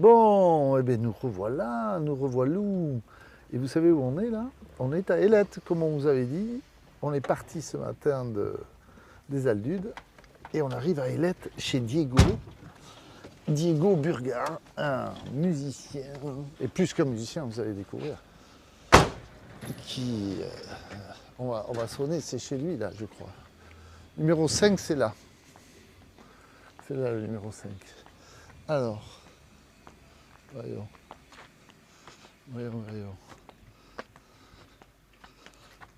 Bon, eh bien nous revoilà, nous revoilou. Et vous savez où on est là? On est à Ailette, comme on vous avait dit. On est parti ce matin des Aldudes et on arrive à Ailette chez Diego. Diego Burgar, un musicien, et plus qu'un musicien, vous allez découvrir, qui... on va sonner, c'est chez lui là, je crois. Numéro 5, c'est là. C'est là le numéro 5. Alors, voyons. Voyons.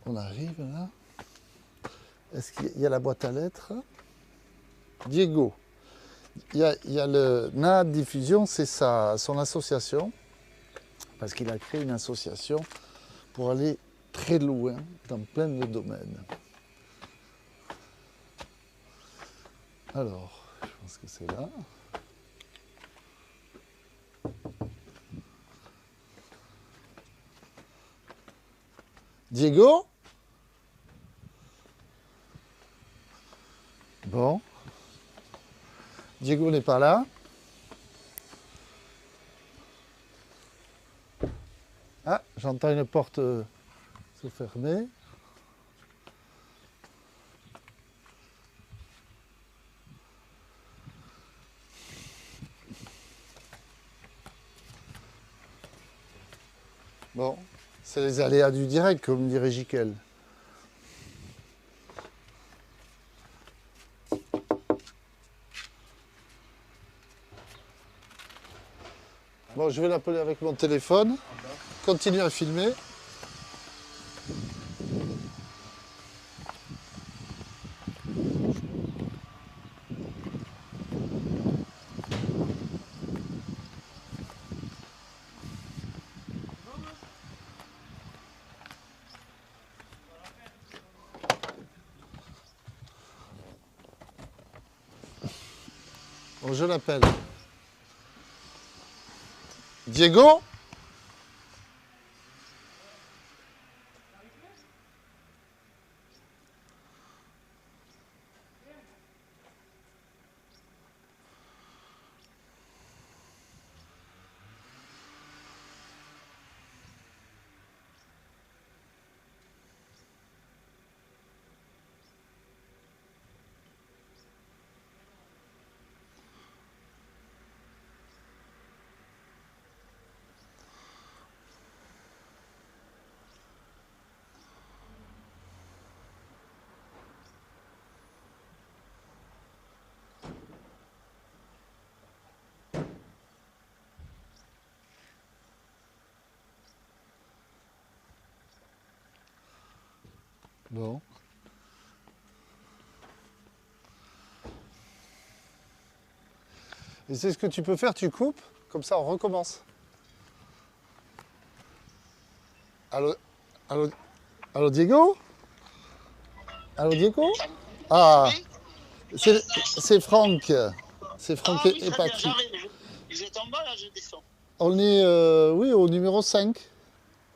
On arrive là. Est-ce qu'il y a la boîte à lettres? Diego. Il y a le NA Diffusion, c'est son association, parce qu'il a créé une association pour aller très loin dans plein de domaines. Alors, je pense que c'est là. Diego? Bon. Diego n'est pas là. Ah, j'entends une porte se fermer. Bon, c'est les aléas du direct, comme dirait Jiquel. Bon, je vais l'appeler avec mon téléphone. Continue à filmer. Bon, je l'appelle. Diego? Bon. Et c'est ce que tu peux faire, tu coupes, comme ça on recommence. Allô, allô, allô Diego? Allô Diego? Ah, Oui, c'est Franck. C'est Franck oui, et très bien, Patrick. j'arrive. Vous êtes en bas, là, je descends. On est, oui, au numéro 5.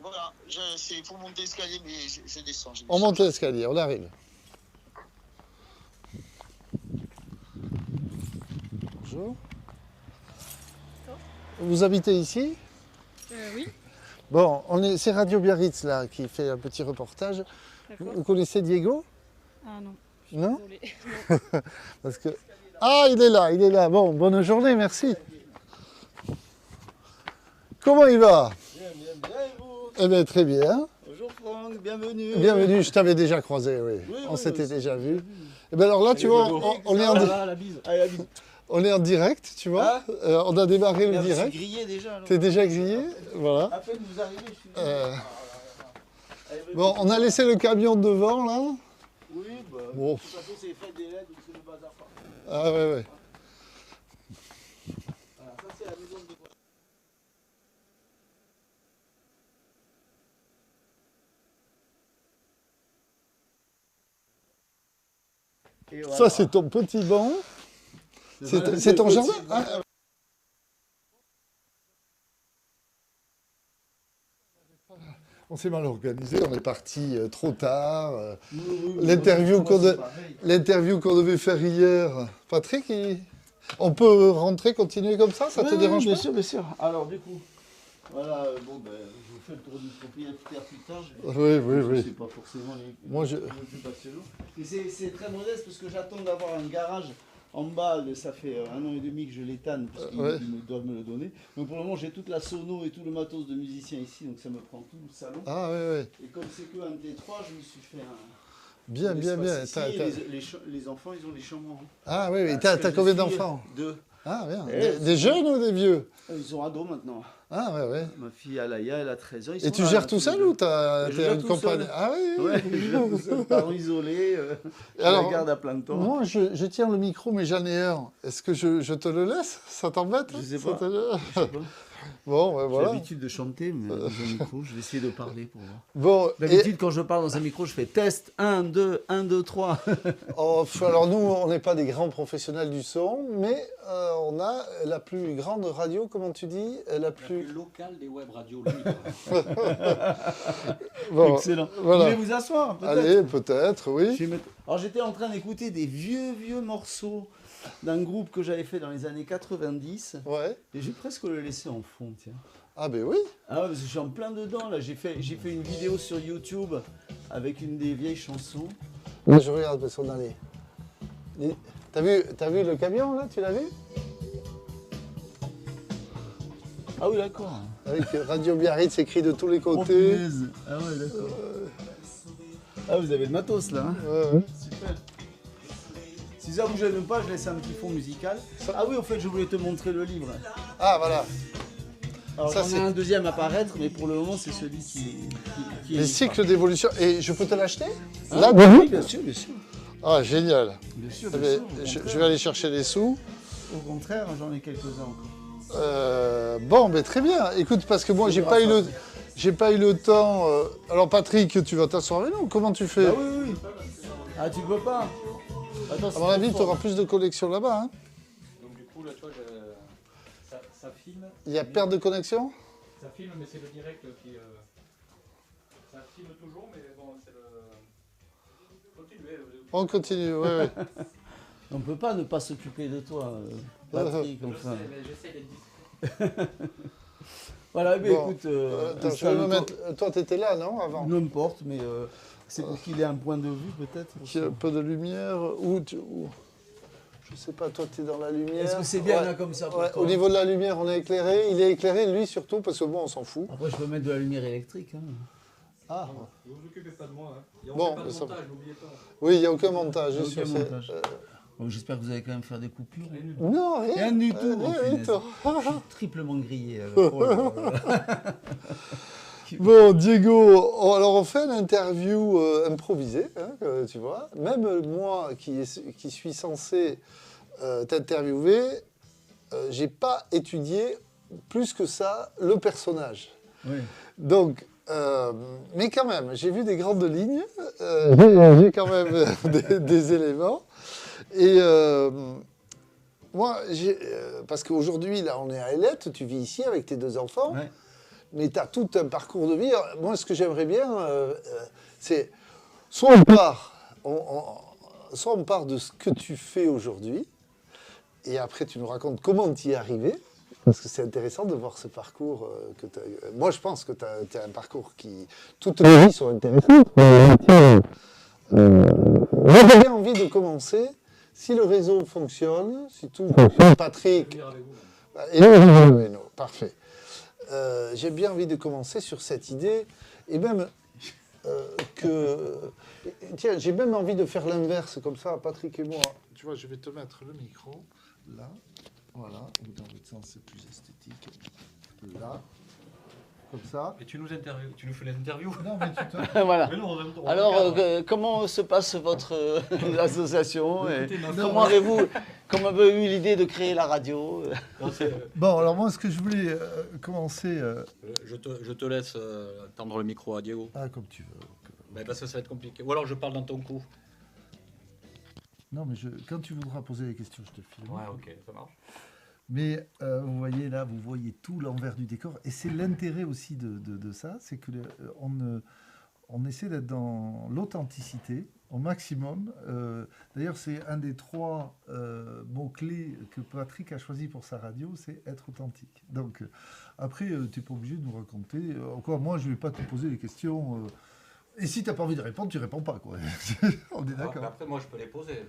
Voilà, il faut monter l'escalier, mais je descends. On monte l'escalier, on arrive. Bonjour. Vous habitez ici? Oui, Bon, c'est Radio Biarritz là qui fait un petit reportage. d'accord. Vous connaissez Diego? Ah non, Non? désolée. Parce que... Ah, il est là. Bon, bonne journée, merci. Comment il va? Bien, et vous? Eh bien, très bien. Bonjour Franck, bienvenue. Bienvenue, je t'avais déjà croisé, oui. On s'était déjà vu. Et bien alors là, tu vois, on est La bise. Allez, la bise. on est en direct, tu vois. Hein On a démarré le Merde, je suis direct. grillé déjà. alors. T'es déjà grillé? Voilà. À peine vous arrivez, je suis grillé. Allez, venez. Bon, on a laissé le camion devant, là. Oui, bah, Bon. de toute façon, c'est les fêtes des LED, donc c'est le bazar partout. Ah ouais. Voilà, ça c'est la maison de décoration. Et voilà. Ça, c'est ton petit banc. C'est ton jardin? Ah, on s'est mal organisé, on est parti trop tard. Oui, L'interview moi, qu'on c'est pareil. devait faire hier. Patrick, On peut rentrer, continuer comme ça te dérange bien pas? sûr, bien sûr. Alors, du coup, voilà, bon, ben, je vous fais le tour du propriétaire plus tard. Oui. C'est pas forcément les Moi, je- plus passionnants. Et c'est très modeste parce que j'attends d'avoir un garage en bas. Ça fait 1 an et demi que je l'étane parce qu'ils Ouais. doivent me le donner. Donc, pour le moment, j'ai toute la sono et tout le matos de musicien ici. Donc, ça me prend tout le salon. Ah oui. Et comme c'est que un T3, je me suis fait un. Bien. espace ici, T'as- et t'as- les enfants, ils ont des chambres. Ah oui. Parce que T'as je combien suis d'enfants? 2. Ah bien. Eh, Des jeunes ou des vieux? Ils sont ados maintenant. Ah ouais. Ma fille Alaya, elle a 13 ans. Ils Et sont tu là, gères là, tout tous seul les deux. ou t'as Je gère une tout compagne? seul. Ah oui. Ouais, je gère tout seul, parents isolés. Je Alors, la garde à plein de temps. Moi, je tiens le micro, mais j'en ai un. Est-ce que je te le laisse? Ça t'embête? Je sais Ça pas. te- Je sais pas. Bon, ben J'ai voilà. l'habitude de chanter, mais dans un micro, je vais essayer de parler pour voir. Bon, et, D'habitude, quand je parle dans un micro, je fais test 1, 2, 1, 2, 3. alors nous, on n'est pas des grands professionnels du son, mais on a la plus grande radio, comment tu dis? La plus... locale des web radios. le micro. Bon, Excellent. voilà. Vous voulez vous asseoir peut-être? Allez, peut-être, oui. Je vais mettre- Alors j'étais en train d'écouter des vieux morceaux d'un groupe que j'avais fait dans les années 90 Ouais. et j'ai presque le laissé en fond, tiens. Ah ben oui. Ah ouais, parce que je suis en plein dedans là, j'ai fait une vidéo sur YouTube avec une des vieilles chansons. Là, je regarde parce qu'on allait. T'as vu le camion, là? Tu l'as vu? Ah oui, d'accord. Avec Radio Biarritz écrit de tous les Oh, côtés. punaise. Ah ouais, d'accord. Ah, vous avez le matos là, hein? Ouais. Super. Si ça vous gêne pas, je laisse un petit fond musical. Ah oui, au fait, je voulais te montrer le livre. Ah, voilà. Alors Ça, j'en ai c'est- un deuxième à paraître, mais pour le moment, c'est celui qui Les cycles d'évolution. Et je peux te l'acheter? Hein? Là, Oui, bien sûr, bien sûr. Ah, génial. Bien sûr, Eh bien ben, sûr. je vais aller chercher les sous. Au contraire, j'en ai quelques-uns encore. Bon, ben très bien. Écoute, parce que moi, j'ai pas eu le temps. Alors, Patrick, tu vas t'asseoir avec nous. Comment tu fais? Ah oui, oui. Ah, tu peux pas? Attends, À mon avis, tu auras plus de connexion là-bas. Hein. Donc du coup, là, tu vois, ça filme. Il y a perte de connexion? Ça filme, mais c'est le direct qui... Ça filme toujours, mais bon, c'est le... Continuez. On continue, ouais. On peut pas ne pas s'occuper de toi, Patrick, Je enfin. sais, mais j'essaie d'être discret. Voilà, mais Bon, écoute, attends, je vais me installe-toi. mettre... Toi, t'étais là, non, avant? N'importe, mais c'est pour qu'il ait un point de vue, peut-être. Qu'il y ait un peu de lumière. Je sais pas, toi, t'es dans la lumière. Est-ce que c'est bien Ouais. là comme ça pour Ouais, toi au niveau de la lumière, on est éclairé. Il est éclairé, lui, surtout, parce que bon, on s'en fout. Après, je peux mettre de la lumière électrique. Hein. Ah, Ne vous occupez pas de moi. Hein. Et on Bon, fait pas de ça va. montage, n'oubliez pas. oui, il n'y a aucun montage. Aucun sur ces- montage. Bon, j'espère que vous allez quand même faire des coupures. Non, rien. Rien du tout. Rien Oh, du punaise. tout. Je suis triplement grillé. Oh là là. Bon, Diego, alors on fait une interview improvisée, hein, tu vois. Même moi, qui suis censé t'interviewer, j'ai pas étudié plus que ça le personnage. Oui. Donc, mais quand même, j'ai vu des grandes lignes, j'ai quand même des éléments. Et moi, parce qu'aujourd'hui, là, on est à Ailette, tu vis ici avec tes 2 enfants. Ouais. Mais tu as tout un parcours de vie. Moi, ce que j'aimerais bien, c'est soit on part de ce que tu fais aujourd'hui, et après tu nous racontes comment tu y es arrivé, parce que c'est intéressant de voir ce parcours que tu as. Moi, je pense que tu as un parcours qui... Toutes les vies sont intéressantes. J'avais bien envie de commencer, si le réseau fonctionne, si tout fonctionne, Patrick... Venir avec vous. Et non, parfait. J'ai bien envie de commencer sur cette idée, et même tiens, j'ai même envie de faire l'inverse, comme ça, Patrick et moi. Tu vois, je vais te mettre le micro, là, voilà, ou dans l'autre sens, c'est plus esthétique, là, comme ça. Et tu nous fais l'interview. Non, mais tu te... Voilà. Mais non, on Alors, regarde. comment se passe votre association et Écoutez, ma comment avez-vous eu l'idée de créer la radio? Non, c'est, Bon, alors moi, ce que je voulais commencer... je te laisse tendre le micro à Diego. Ah, comme tu veux. Ben, parce que ça va être compliqué. Ou alors je parle dans ton cou. Non, mais quand tu voudras poser des questions, je te filme. Ouais, ok, ça marche. Mais vous voyez là, vous voyez tout l'envers du décor. Et c'est l'intérêt aussi de ça, c'est que on essaie d'être dans l'authenticité. au maximum. D'ailleurs, c'est un des 3 mots-clés que Patrick a choisi pour sa radio, c'est être authentique. Donc, après, tu n'es pas obligé de nous raconter. Encore, moi, je ne vais pas te poser les questions. Et si tu n'as pas envie de répondre, tu ne réponds pas, quoi. On est d'accord. Après, moi, je peux les poser.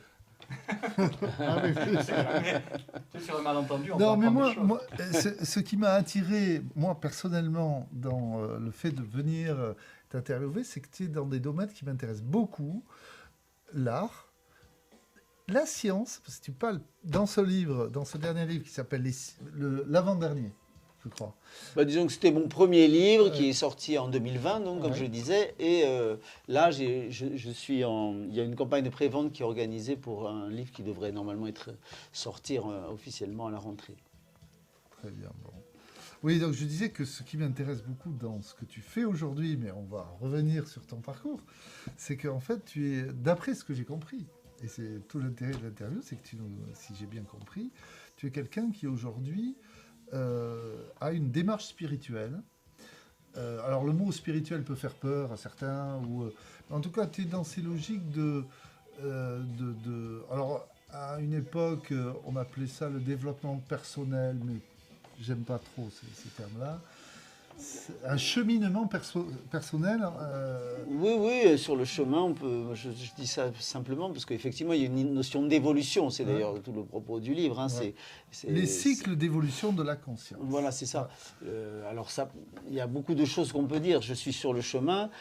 Ah, mais- Tu es sur un malentendu, on Non, peut mais apprendre des moi, choses. ce qui m'a attiré, moi, personnellement, dans le fait de venir t'interviewer, c'est que tu es dans des domaines qui m'intéressent beaucoup. L'art, la science, parce que tu parles dans ce livre, dans ce dernier livre qui s'appelle l'avant-dernier, je crois. Bah, disons que c'était mon premier livre qui Ouais. est sorti en 2020, donc, comme Ouais. je le disais. Et là, je suis il y a une campagne de prévente qui est organisée pour un livre qui devrait normalement sortir officiellement à la rentrée. Très bien, bon. Oui, donc je disais que ce qui m'intéresse beaucoup dans ce que tu fais aujourd'hui, mais on va revenir sur ton parcours, c'est qu'en fait, tu es, d'après ce que j'ai compris, et c'est tout l'intérêt de l'interview, c'est que si j'ai bien compris, tu es quelqu'un qui aujourd'hui a une démarche spirituelle. Alors le mot spirituel peut faire peur à certains, en tout cas, tu es dans ces logiques alors, à une époque, on appelait ça le développement personnel, mais j'aime pas trop ces termes-là. C'est un cheminement personnel. Oui, sur le chemin, je dis ça simplement parce qu'effectivement, il y a une notion d'évolution. C'est d'ailleurs tout le propos du livre. Hein, Ouais. c'est- Les cycles d'évolution de la conscience. Voilà, c'est ça. Alors ça, il y a beaucoup de choses qu'on peut dire. Je suis sur le chemin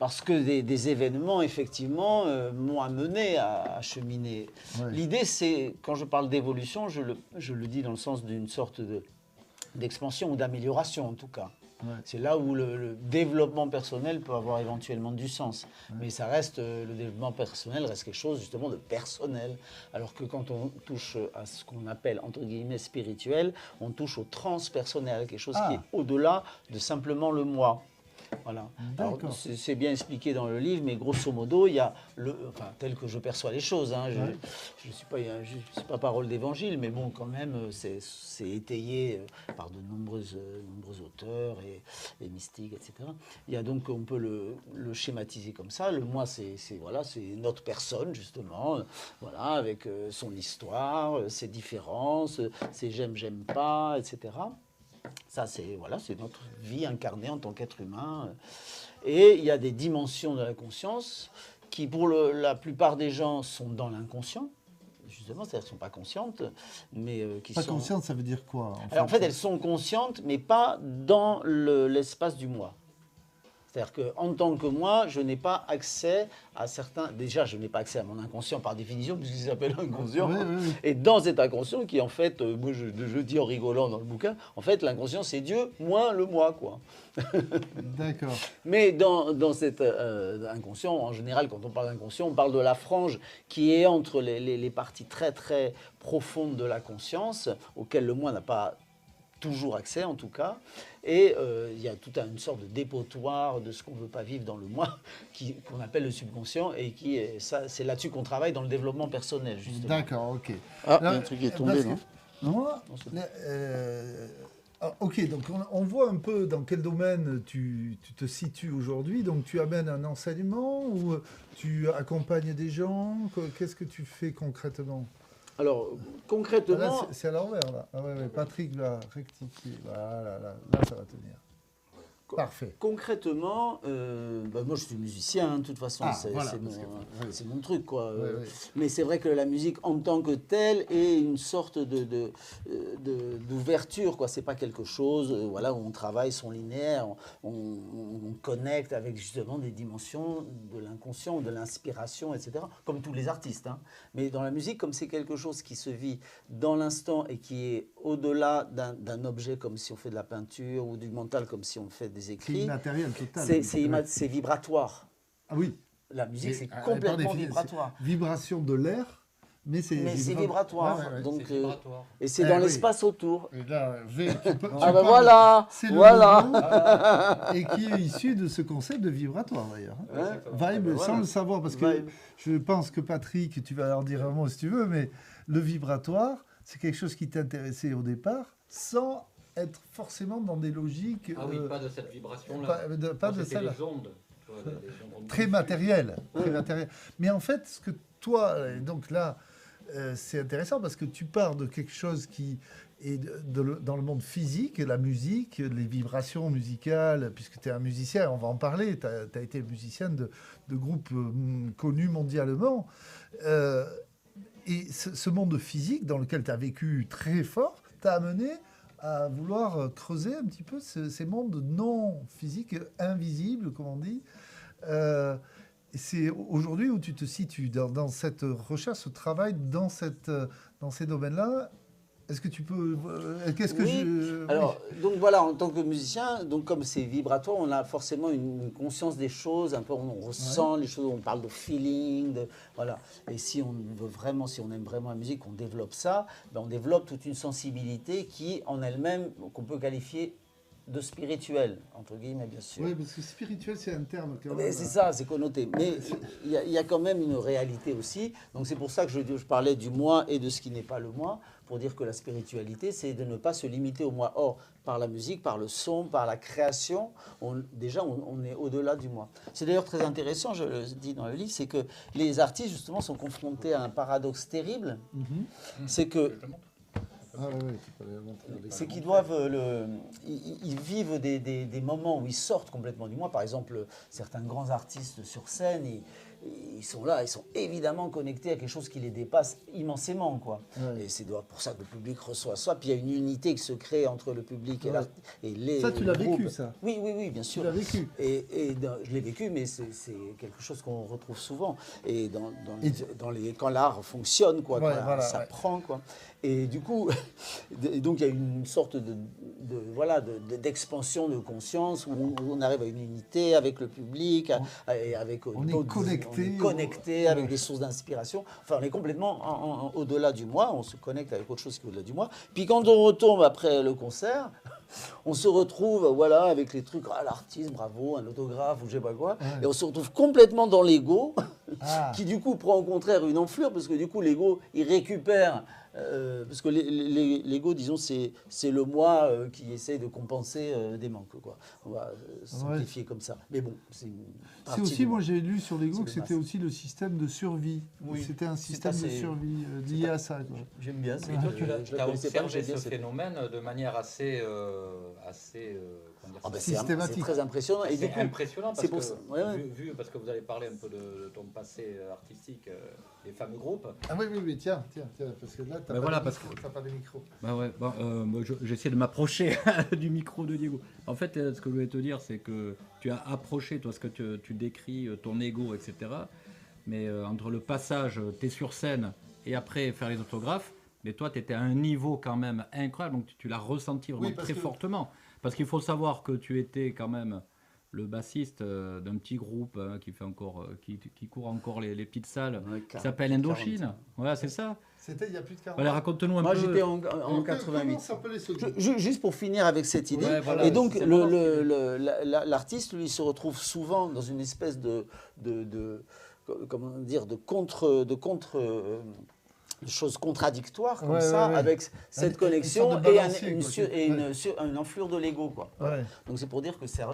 parce que des événements, effectivement, m'ont amené à cheminer. Ouais. L'idée, c'est, quand je parle d'évolution, je le dis dans le sens d'une sorte d'expansion ou d'amélioration, en tout cas. Ouais. C'est là où le développement personnel peut avoir éventuellement du sens. Mais ça reste, le développement personnel reste quelque chose justement de personnel. Alors que quand on touche à ce qu'on appelle, entre guillemets, spirituel, on touche au transpersonnel, quelque chose qui est au-delà de simplement le moi. Voilà. Alors, D'accord. c'est bien expliqué dans le livre, mais grosso modo, il y a tel que je perçois les choses. Hein, je suis pas parole d'évangile, mais bon, quand même, c'est étayé par de nombreux auteurs et mystiques, etc. Il y a donc, on peut le schématiser comme ça. Le moi, c'est notre personne, justement, voilà, avec son histoire, ses différences, ses j'aime pas, etc. Ça, c'est notre vie incarnée en tant qu'être humain. Et il y a des dimensions de la conscience qui, pour la plupart des gens, sont dans l'inconscient. Justement, c'est-à-dire qu'elles ne sont pas conscientes, mais qui Pas sont... consciente, ça veut dire quoi Alors, en fait, elles sont conscientes, mais pas dans l'espace du moi. C'est-à-dire qu'en tant que moi, je n'ai pas accès à certains... Déjà, je n'ai pas accès à mon inconscient par définition, puisqu'il s'appelle inconscient. Oui. Et dans cet inconscient, qui en fait, moi je dis en rigolant dans le bouquin, en fait, l'inconscient, c'est Dieu moins le moi, quoi. D'accord. Mais dans cet inconscient, en général, quand on parle d'inconscient, on parle de la frange qui est entre les parties très, très profondes de la conscience, auxquelles le moi n'a pas toujours accès en tout cas, et il y a toute une sorte de dépotoir de ce qu'on ne veut pas vivre dans le moi, qu'on appelle le subconscient, et c'est là-dessus qu'on travaille dans le développement personnel, justement. D'accord, ok. Ah, il y a un truc qui est tombé, non? Moi, ok, donc on voit un peu dans quel domaine tu te situes aujourd'hui. Donc tu amènes un enseignement ou tu accompagnes des gens? Qu'est-ce que tu fais concrètement? Alors, concrètement... Là, c'est à l'envers, là. Ah ouais, Patrick va rectifier. Voilà, là, ça va tenir. Parfait. Concrètement, moi je suis musicien, hein, de toute façon, voilà, c'est mon truc, quoi. Oui. Mais c'est vrai que la musique en tant que telle est une sorte d'ouverture, quoi. C'est pas quelque chose, voilà, où on travaille son linéaire, on connecte avec justement des dimensions de l'inconscient, de l'inspiration, etc. Comme tous les artistes, hein. Mais dans la musique, comme c'est quelque chose qui se vit dans l'instant et qui est au-delà d'un objet, comme si on fait de la peinture, ou du mental, comme si on fait des C'est écrits, immatériel total. c'est vibratoire. Ah oui. La musique, c'est par complètement définition, vibratoire. c'est vibration de l'air, mais c'est vibratoire. Ouais. Donc, C'est vibratoire. et c'est dans l'espace autour. Et là, tu Ah ben voilà, c'est le voilà. mot, et qui est issu de ce concept de vibratoire d'ailleurs. Hein? Vibe, Voilà. sans le savoir, parce que Vibe. je pense que Patrick, tu vas leur dire un mot si tu veux, mais le vibratoire, c'est quelque chose qui t'intéressait au départ, sans être forcément dans des logiques... Ah oui, pas de cette vibration-là. pas de C'était celle-là. les ondes. très matériel, très matériel. Mais en fait, ce que toi, donc là, c'est intéressant parce que tu pars de quelque chose qui est dans le monde physique, la musique, les vibrations musicales, puisque tu es un musicien, on va en parler, tu as été musicien de groupes connus mondialement. Et ce monde physique dans lequel tu as vécu très fort t'a amené à vouloir creuser un petit peu ces mondes non physiques, invisibles, comme on dit. C'est aujourd'hui où tu te situes dans cette recherche, ce travail, dans ces domaines-là. Est-ce que tu peux... Qu'est-ce que oui. Alors, donc voilà, en tant que musicien, donc comme c'est vibratoire, on a forcément une conscience des choses, un peu, on ressent les choses, on parle de feeling, voilà. Et si on veut vraiment, si on aime vraiment la musique, on développe ça, ben on développe toute une sensibilité qui, en elle-même, qu'on peut qualifier de spirituel, entre guillemets, bien sûr. Oui, parce que spirituel, c'est un terme quand même. C'est ça, c'est connoté. Mais il y a quand même une réalité aussi. Donc c'est pour ça que je parlais du moi et de ce qui n'est pas le moi, pour dire que la spiritualité, c'est de ne pas se limiter au moi. Or, par la musique, par le son, par la création, on est au-delà du moi. C'est d'ailleurs très intéressant, je le dis dans le livre, c'est que les artistes, justement, sont confrontés à un paradoxe terrible. C'est que... C'est qu'ils doivent ils vivent des moments où ils sortent complètement du moi. Par exemple, certains grands artistes sur scène, ils sont là, ils sont évidemment connectés à quelque chose qui les dépasse immensément, quoi. Ouais. Et c'est pour ça que le public reçoit ça. Puis il y a une unité qui se crée entre le public et les ça, tu l'as groupes. vécu, ça? Oui, bien sûr. Tu l'as vécu? Et je l'ai vécu, mais c'est quelque chose qu'on retrouve souvent. Et quand l'art fonctionne, quoi, quand ça prend, quoi. Et du coup, donc il y a une sorte d'expansion de conscience où on arrive à une unité avec le public, et avec on est connecté avec des sources d'inspiration. Enfin, on est complètement au-delà du moi, on se connecte avec autre chose qui est au-delà du moi. Puis quand on retombe après le concert, on se retrouve avec les trucs, l'artiste, bravo, un autographe ou je sais pas quoi, et on se retrouve complètement dans l'ego, qui du coup prend au contraire une enflure, parce que du coup l'ego, il récupère... parce que l'ego, disons, c'est le moi qui essaie de compenser des manques, quoi. On va simplifier comme ça. Mais bon, c'est aussi, moi j'ai lu sur l'ego que c'était aussi le système de survie. Oui. C'était un système de survie lié à ça. J'aime bien. Mais toi, tu as observé ce phénomène de manière assez systématique. C'est très impressionnant. Et c'est impressionnant parce que, parce que vous allez parler un peu de ton passé artistique, des fameux groupes. Ah oui, tiens, parce que là, tu n'as pas de micro. Moi, j'essaie de m'approcher du micro de Diego. En fait, ce que je voulais te dire, c'est que tu as approché, toi, ce que tu décris, ton ego, etc. Mais entre le passage, tu es sur scène, et après faire les autographes, mais toi, tu étais à un niveau quand même incroyable, donc tu l'as ressenti vraiment très fortement. Parce qu'il faut savoir que tu étais quand même le bassiste d'un petit groupe qui fait encore, qui court encore les petites salles, qui s'appelle Indochine. Voilà, c'est ça. C'était il y a plus de 40 ans. Voilà, raconte-nous un peu. Moi, j'étais en 88. Juste pour finir avec cette idée. Ouais, voilà, et donc, l'artiste, lui, se retrouve souvent dans une espèce de choses contradictoires comme avec cette connexion et une enflure de l'ego, quoi. Ouais. Donc c'est pour dire que c'est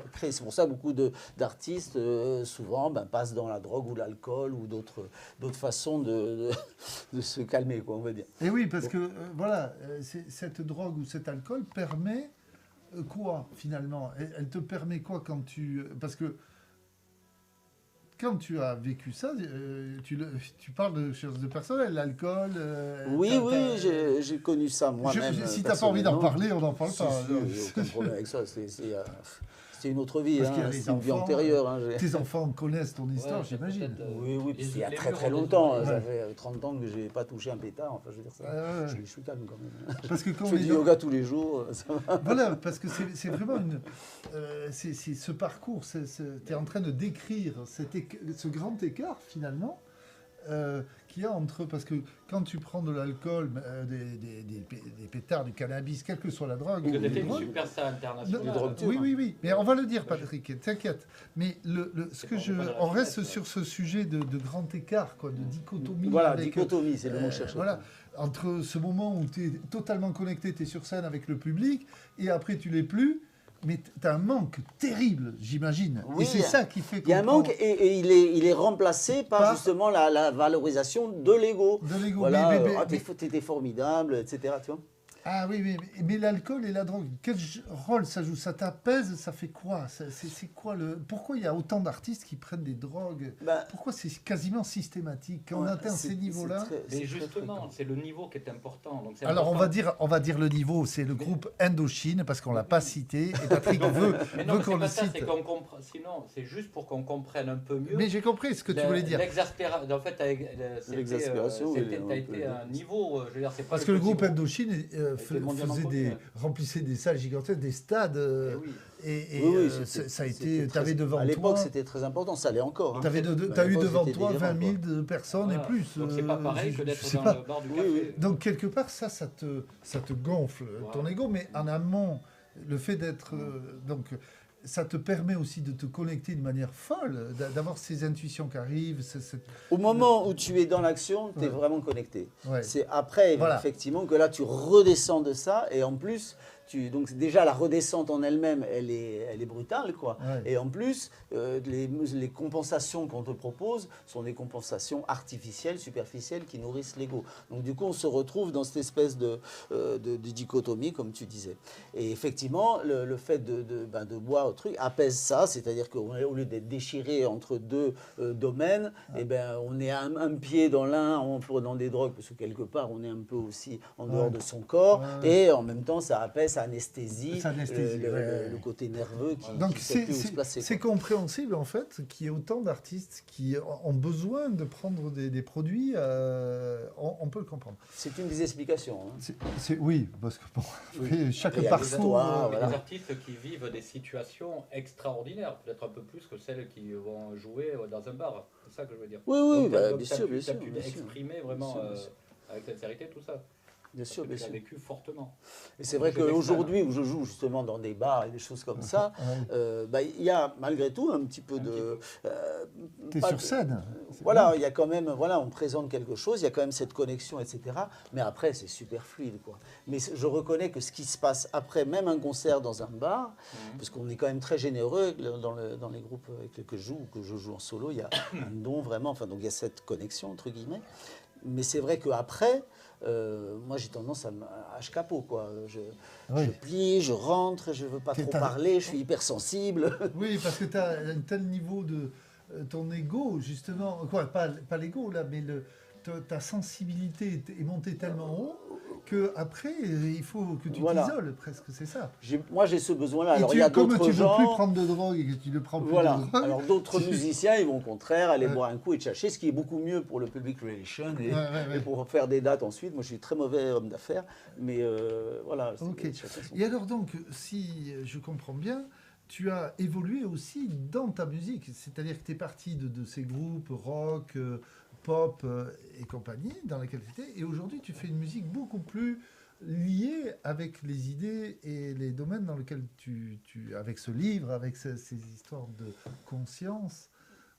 pour ça beaucoup d'artistes souvent passent dans la drogue ou l'alcool ou d'autres façons de se calmer, quoi, on va dire. Et oui, parce que cette drogue ou cet alcool permet quoi finalement? Elle te permet quoi parce que quand tu as vécu ça, tu parles de choses de personnel, l'alcool... oui, j'ai connu ça moi-même. Si tu n'as pas envie d'en parler, on n'en parle pas. J'ai aucun problème avec ça, c'est une autre vie, c'est une vie antérieure. Tes enfants connaissent ton histoire, j'imagine. Oui, il y a très longtemps. Ça fait 30 ans que je n'ai pas touché un pétard, enfin je veux dire ça. Je suis calme quand même. Parce que quand je fais du yoga tous les jours. Ça va. Voilà, parce que c'est vraiment c'est ce parcours, tu es en train de décrire ce grand écart finalement qu'il y a entre... Parce que quand tu prends de l'alcool, des pétards, du cannabis, quelle que soit la drogue... Tu étais une superstar internationale. Oui. Mais on va le dire, Patrick, t'inquiète. Mais on reste sur ce sujet de grand écart, quoi, de dichotomie. Voilà, dichotomie, c'est le mot cherché. Voilà, entre ce moment où tu es totalement connecté, tu es sur scène avec le public, et après tu l'es plus, mais tu as un manque terrible, j'imagine. Oui, et c'est ça qui fait Il y a un qu'on manque prend et il est remplacé par Par- justement la valorisation de l'ego. de l'ego. Voilà, Mais- t'étais formidable, etc. Tu vois. Ah oui, mais l'alcool et la drogue, quel rôle ça joue? Ça t'apaise? Ça fait quoi? C'est quoi le... Pourquoi il y a autant d'artistes qui prennent des drogues? Bah, Pourquoi c'est quasiment systématique? Quand on ouais, atteint c'est- ces niveaux-là... c'est très- c'est Mais très justement, fréquent. c'est le niveau qui est important. Donc c'est Alors important. on va dire le niveau, c'est le groupe Indochine, parce qu'on ne l'a pas cité, et Patrick veut, Mais non, veut mais qu'on c'est le pas ça, cite. c'est qu'on comprend. Sinon, c'est juste pour qu'on comprenne un peu mieux. Mais j'ai compris ce que tu voulais dire. L'exaspération. En fait, L'exaspération, oui, t'as été à un niveau. Je veux dire, c'est pas Parce que le petit groupe groupe. Indochine était mondialement faisait connu, remplissait des salles gigantesques, des stades, Eh oui. et Oui, ça a c'était été... Tu très- avais devant À l'époque, toi... c'était très important, ça l'est encore. hein. Tu as eu À l'époque, devant c'était toi délirant, 20 000 quoi. personnes Voilà. et plus. Donc c'est pas pareil que je d'être sais dans pas. le bar du Oui, café. oui. Donc quelque part, ça te gonfle ton ego, mais en amont, le fait d'être... donc ça te permet aussi de te connecter de manière folle, d'avoir ces intuitions qui arrivent. Au moment où tu es dans l'action, tu es Ouais. vraiment connecté. Ouais. C'est après, Voilà. effectivement, que là, tu redescends de ça. Et en plus, donc déjà, la redescente en elle-même, elle est brutale, quoi. Ouais. Et en plus, les compensations qu'on te propose sont des compensations artificielles, superficielles, qui nourrissent l'ego. Donc du coup, on se retrouve dans cette espèce de dichotomie, comme tu disais. Et effectivement, le fait de boire au truc apaise ça, c'est-à-dire qu'au lieu d'être déchiré entre deux domaines, eh ben, on est un pied dans l'un en prenant des drogues, parce que quelque part, on est un peu aussi en dehors de son corps, et en même temps, ça apaise, ça anesthésie, Ça anesthésie, le côté nerveux qui Donc ne sait plus où se placer. c'est compréhensible en fait qu'il y ait autant d'artistes qui ont besoin de prendre des produits, on peut le comprendre. C'est une des explications. hein. Oui, parce que bon, après, chaque Et il y a parcours... l'histoire, Mais voilà. des artistes qui vivent des situations extraordinaires, peut-être un peu plus que celles qui vont jouer dans un bar. C'est ça que je veux dire. Oui, oui, Donc, bah, donc, bien t'as sûr, pu- bien t'as sûr. pu bien sûr. exprimer vraiment Bien sûr. avec sincérité tout ça. Bien sûr, bien Tu l'as sûr. vécu fortement. Et c'est vrai J'ai l'extrême. qu'aujourd'hui, où je joue justement dans des bars et des choses comme ça, il y a malgré tout un petit peu de... T'es pas sur de- scène. Voilà, il y a quand même, voilà, on présente quelque chose, il y a quand même cette connexion, etc. Mais après, c'est super fluide, quoi. Mais je reconnais que ce qui se passe après, même un concert dans un bar, parce qu'on est quand même très généreux dans les groupes avec lesquels je joue, ou que je joue en solo, il y a un don vraiment, enfin, donc il y a cette connexion, entre guillemets. Mais c'est vrai qu'après, moi j'ai tendance à capot, quoi. Je plie, je rentre, je veux pas trop parler, je suis hypersensible. Oui, parce que tu as un tel niveau de ton ego, justement, quoi, pas l'ego là, mais ta sensibilité est montée tellement haut que après il faut que tu Voilà. t'isoles presque, c'est ça. Moi j'ai ce besoin-là. Et Alors il y a comme d'autres tu ne veux plus gens. prendre de drogue et que tu ne prends plus Voilà. de drogue. Alors d'autres musiciens, ils vont au contraire aller Ouais. boire un coup et chercher, ce qui est beaucoup mieux pour le public relation et, Ouais. et pour faire des dates ensuite. Moi, je suis très mauvais homme d'affaires, mais voilà. Ok. chacun son- Et alors donc, si je comprends bien, tu as évolué aussi dans ta musique, c'est-à-dire que tu es parti de ces groupes rock, pop et compagnie dans lesquels tu étais, et aujourd'hui tu fais une musique beaucoup plus liée avec les idées et les domaines dans lesquels avec ce livre, avec ces histoires de conscience,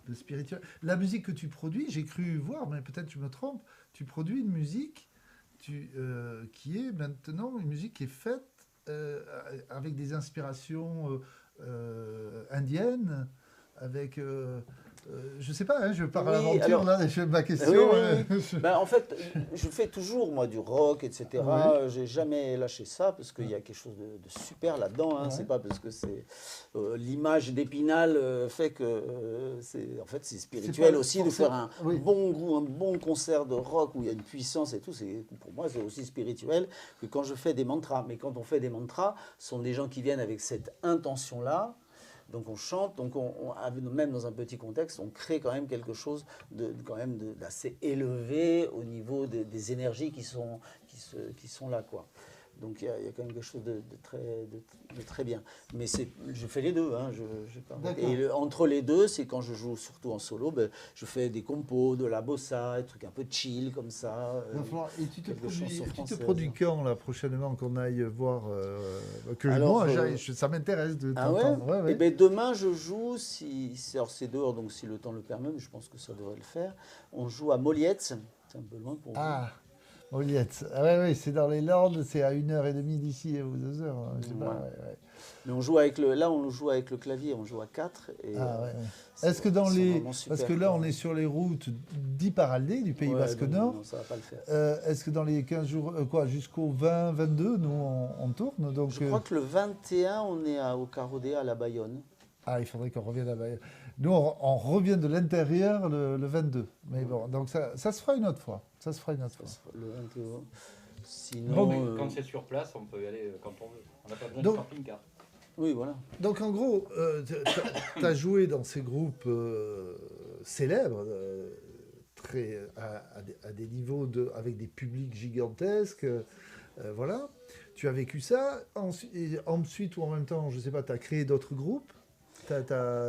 de spirituel. La musique que tu produis, j'ai cru voir, mais peut-être je me trompe, tu produis une musique qui est maintenant une musique qui est faite avec des inspirations indiennes, avec... je sais pas, hein, je pars à Oui, l'aventure, alors- là, ma question... Oui. Ben, en fait, je fais toujours, moi, du rock, etc. Oui. J'ai jamais lâché ça parce qu'il y a quelque chose de super là-dedans. Hein. Ouais. C'est pas parce que c'est l'image d'Épinal fait que en fait, c'est spirituel pas aussi de forcément- faire un oui. bon goût, un bon concert de rock où il y a une puissance et tout. Pour moi, c'est aussi spirituel que quand je fais des mantras. Mais quand on fait des mantras, ce sont des gens qui viennent avec cette intention-là. Donc on chante, donc même dans un petit contexte, on crée quand même quelque chose d'assez élevé au niveau des énergies qui sont là, quoi. Donc il y a quand même quelque chose de très bien. Mais je fais les deux. Hein, D'accord. et entre les deux, c'est quand je joue surtout en solo, ben, je fais des compos, de la bossa, des trucs un peu chill comme ça. Il va falloir- Et tu te quelques chansons produis françaises. quand, là, prochainement, qu'on aille voir que Alors, moi, ça m'intéresse de Ah ouais, t'entendre. Ouais, ouais. Eh ben, demain, je joue, alors c'est dehors, donc si le temps le permet, mais je pense que ça devrait le faire. On joue à Moliette, c'est un peu loin pour vous. Ah, Oliette. Ah ouais, c'est dans les Landes, c'est à 1h30 d'ici ou 2h. Je sais pas, Ouais. ouais. Mais on joue avec là, on joue avec le clavier, on joue à 4. Et, Ah, ouais, ouais. c'est- Est-ce que dans c'est les... vraiment super, Parce que là, quoi. on est sur les routes d'Iparralde, du Pays Ouais, Basque donc, Nord. non, ça va pas le faire. Est-ce que dans les 15 jours, jusqu'au 20, 22, nous, on tourne donc, Je crois que le 21, on est au Carodéa à la Bayonne. Ah, il faudrait qu'on revienne à Bayonne. Nous, on revient de l'intérieur le 22. Mais bon, donc ça se fera une autre fois. Ça se fera une autre fois. Le 21. Sinon, Bon, Mais quand c'est sur place, on peut y aller quand on veut. On n'a pas besoin Donc- de camping-car. oui, voilà. Donc en gros, tu as joué dans ces groupes célèbres, à des niveaux avec des publics gigantesques. Voilà. Tu as vécu ça. Ensuite ou en même temps, je ne sais pas, tu as créé d'autres groupes.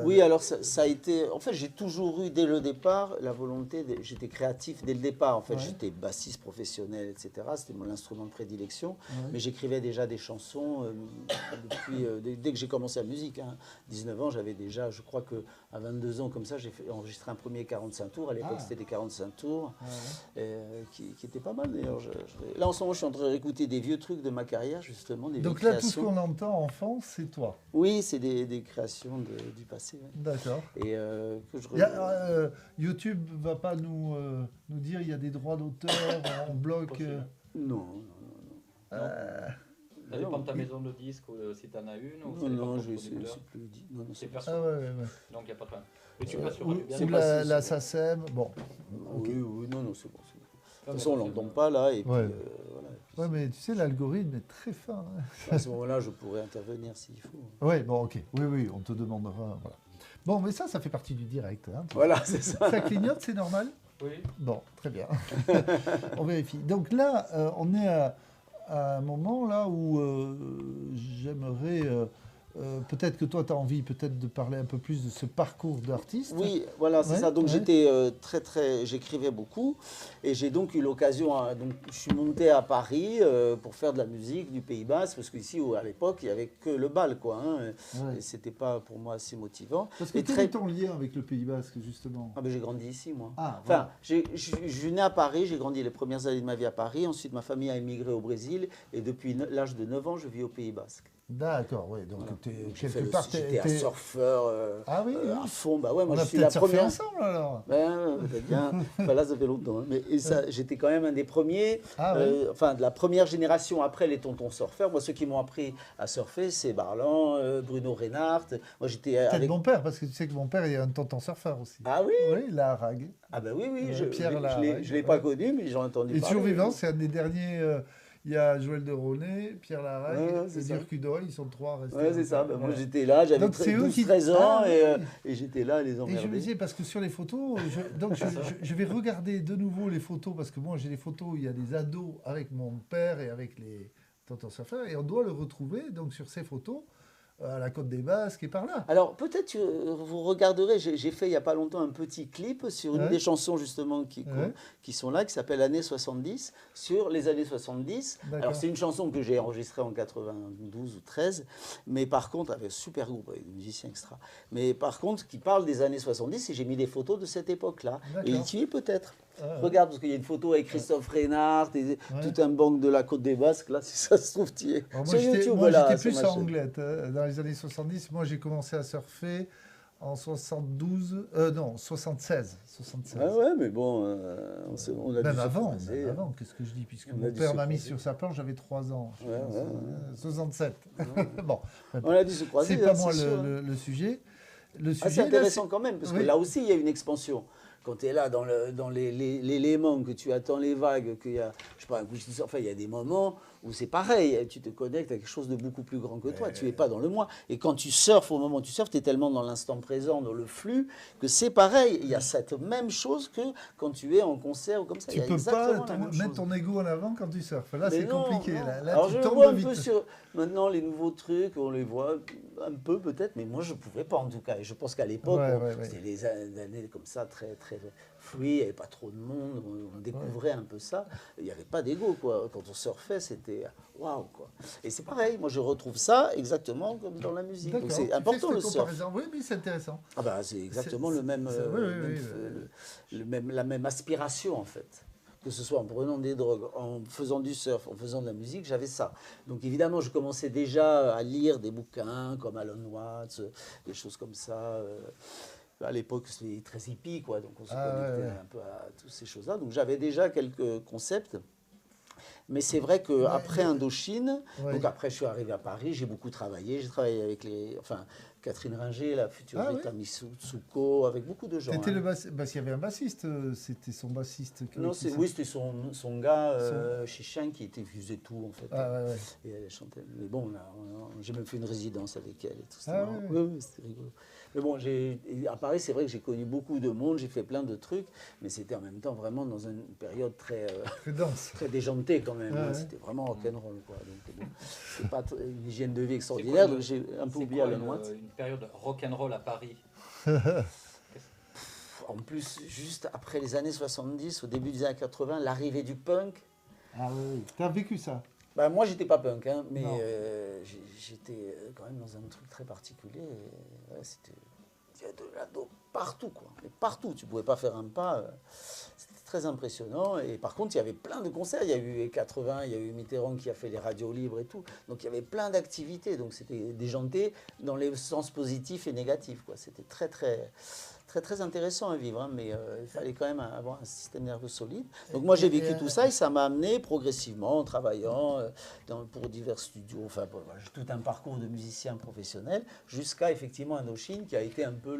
Oui, alors ça a été. En fait, j'ai toujours eu dès le départ la volonté. J'étais créatif dès le départ. En fait, Ouais. j'étais bassiste professionnel, etc. C'était mon instrument de prédilection. Ouais. Mais j'écrivais déjà des chansons depuis dès que j'ai commencé la musique. 19 ans, j'avais déjà. Je crois que à 22 ans, comme ça, j'ai enregistré un premier 45 tours. À l'époque, Ah. c'était des 45 tours, Ouais. qui étaient pas mal d'ailleurs. Là, en ce moment, je suis en train d'écouter des vieux trucs de ma carrière, justement, des Donc vieilles là, tout ce créations. qu'on entend enfant, c'est toi. Oui, c'est des créations du passé. Ouais. D'accord. Et que je YouTube va pas nous dire il y a des droits d'auteur, on bloque. Non, Ça dépend de ta maison de disques, ou si tu en as une, ou ça non, dépend non, de ton je sais producteur. plus dit. Non, non, C'est c'est perso, Ah ouais, ouais, ouais. donc il n'y a pas de problème. Mais tu passes sur Ou, Radio c'est ou Bien. pas- la SACEM, bon. Ok. Oui, oui, non, non, c'est bon. C'est bon. De Ah, toute façon, on mais l'entend pas là, et puis Ouais. voilà. Et puis, Ouais, mais tu sais, l'algorithme est très fin. Hein. à ce moment-là, je pourrais intervenir s'il faut. Ouais, bon, ok. Oui, oui, on te demandera. Voilà. Bon, mais ça fait partie du direct. Hein. Voilà, c'est ça. Ça clignote, c'est normal? Oui. Bon, très bien. On vérifie. Donc là, on est à un moment là où j'aimerais... peut-être que toi, tu as envie peut-être de parler un peu plus de ce parcours d'artiste. Oui, voilà, c'est Ouais, ça. Donc ouais. j'étais j'écrivais beaucoup, et j'ai donc eu l'occasion. Donc je suis monté à Paris pour faire de la musique du Pays Basque, parce qu'ici, à l'époque, il y avait que le bal, quoi. Hein, Ouais. et c'était pas pour moi assez motivant. Parce que Et quel est ton lien avec le Pays Basque, justement? Ah ben j'ai grandi ici, moi. Ah, Enfin, je suis né à Paris, j'ai grandi les premières années de ma vie à Paris. Ensuite, ma famille a émigré au Brésil, et depuis l'âge de 9 ans, je vis au Pays Basque. D'accord, oui. Donc, Voilà. t'es, J'ai fait quelque part, j'étais un t'es- surfeur Ah oui, oui. à fond. Bah ouais, On moi a je suis la peut-être surfé première. ensemble, alors. Ben, peut-être bien. Enfin, là, ça fait longtemps. Hein. Mais et ça, j'étais quand même un des premiers, Ah ouais. enfin de la première génération après les tontons surfeurs. Moi, ceux qui m'ont appris à surfer, c'est Barlan, Bruno Reinhardt. Moi, j'étais Peut-être avec. mon père, parce que tu sais que mon père, il y a un tonton surfeur aussi. Ah oui. Oui, la Harag. Ah ben oui, oui. Pierre je Larrague, l'ai pas ouais. connu, mais j'en ai entendu Et parler. toujours vivant, c'est un des derniers. Il y a Joël de Ronet, Pierre Larrague, Ouais, c'est et ça. Dirk-Udoy, ils sont trois restés. Ouais, c'est ça. Ben, moi, Voilà. j'étais là, j'avais Donc, c'est eux qui- 12-13 ans, Ah, oui. et j'étais là à les Et je emmerder. me disais, parce que sur les photos, je vais regarder de nouveau les photos, parce que moi j'ai des photos où il y a des ados avec mon père et avec les tontons surfeurs, et on doit le retrouver donc sur ces photos à la Côte des Basques et par là. Alors peut-être que vous regarderez, j'ai fait il n'y a pas longtemps un petit clip sur une Ouais. des chansons justement Ouais. qui sont là, qui s'appelle Années 70, sur les années 70. D'accord. Alors c'est une chanson que j'ai enregistrée en 92 ou 13, mais par contre, avec un super groupe, avec des musiciens extra, mais par contre qui parle des années 70, et j'ai mis des photos de cette époque-là. Et D'accord. tu y es peut-être. Ah, ouais. Regarde, parce qu'il y a une photo avec Christophe Reinhardt, et tout un banc de la Côte des Basques, là, si ça se trouve, tu y es. Alors, Sur moi YouTube, j'étais voilà, sur plus ma à chaîne. Anglette. Dans les années 70, moi j'ai commencé à surfer en 72, non, 76. 76. Ah ouais, mais bon, on a dû Même se avant, croiser, même hein. avant, qu'est-ce que je dis, puisque On a mon dû père se m'a mis croiser. sur sa planche, j'avais 3 ans. Je Ouais, pense, ouais, ouais. 67. Bon, On a dû se croiser. c'est pas hein, moi sûr. le sujet. Le Ah, sujet, c'est là, intéressant quand même, parce Oui. que là aussi, il y a une expansion. Quand tu es là dans l'élément, que tu attends les vagues, qu'il y a, je sais pas, un coup de surf, enfin, il y a des moments où c'est pareil, tu te connectes à quelque chose de beaucoup plus grand que toi, tu n'es pas dans le moi. Et quand tu surfes, au moment où tu surfes, tu es tellement dans l'instant présent, dans le flux, que c'est pareil. Il y a cette même chose que quand tu es en concert ou comme ça. Tu Il y a peux pas exactement la même mettre chose. ton ego en avant quand tu surfes. Là, Mais c'est non, compliqué. non. Là, Alors tu je tombes vois un vite. peu sur maintenant les nouveaux trucs, on les voit un peu peut-être, mais moi je pouvais pas en tout cas. Et je pense qu'à l'époque, Ouais, on- ouais, ouais. c'était des années comme ça très très fluides, il n'y avait pas trop de monde, on découvrait un peu ça. Il n'y avait pas d'ego quoi. Quand on surfait, c'était waouh quoi. Et c'est pareil, moi je retrouve ça exactement comme dans la musique. Donc D'accord, c'est tu important fais le cette surf. comparaison. Oui, mais c'est intéressant. Ah bah c'est exactement C'est- le même, c'est- oui, oui, même oui, la même aspiration en fait. que ce soit en prenant des drogues, en faisant du surf, en faisant de la musique, j'avais ça. Donc évidemment, je commençais déjà à lire des bouquins comme Alan Watts, des choses comme ça. À l'époque, c'était très hippie, quoi, donc on se connectait un peu à toutes ces choses-là. Donc j'avais déjà quelques concepts. Mais c'est vrai qu'après Indochine, donc après je suis arrivé à Paris, j'ai beaucoup travaillé. J'ai travaillé avec Catherine Ringer, la future Rita Mitsuko, avec beaucoup de gens. C'était le il y avait un bassiste, c'était son bassiste. Non, oui, c'était son gars, Chichin, qui faisait tout en fait. Et elle chantait. Mais bon, j'ai même fait une résidence avec elle et tout ça. Oui, c'était rigolo. Mais bon, à Paris, c'est vrai que j'ai connu beaucoup de monde, j'ai fait plein de trucs, mais c'était en même temps vraiment dans une période très dense, très déjantée quand même. C'était vraiment rock'n'roll, quoi. Donc bon, c'est pas une hygiène de vie extraordinaire, donc j'ai un peu oublié Alan Watts. Une période rock'n'roll à Paris. En plus, juste après les années 70, au début des années 80, l'arrivée du punk. Ah oui, t'as vécu ça? Bah, moi, j'étais pas punk, hein, mais j'étais quand même dans un truc très particulier. Il y a de la dope partout, quoi. Mais partout, tu pouvais pas faire un pas. C'était très impressionnant. Et par contre, il y avait plein de concerts. Il y a eu les 80, il y a eu Mitterrand qui a fait les radios libres et tout. Donc, il y avait plein d'activités. Donc, c'était déjanté dans les sens positifs et négatifs, quoi. C'était très, très... Très, très intéressant à vivre, hein, mais il fallait quand même avoir un système nerveux solide. Donc moi j'ai vécu tout ça et ça m'a amené progressivement en travaillant pour divers studios, enfin j'ai tout un parcours de musicien professionnel jusqu'à effectivement Indochine qui a été un peu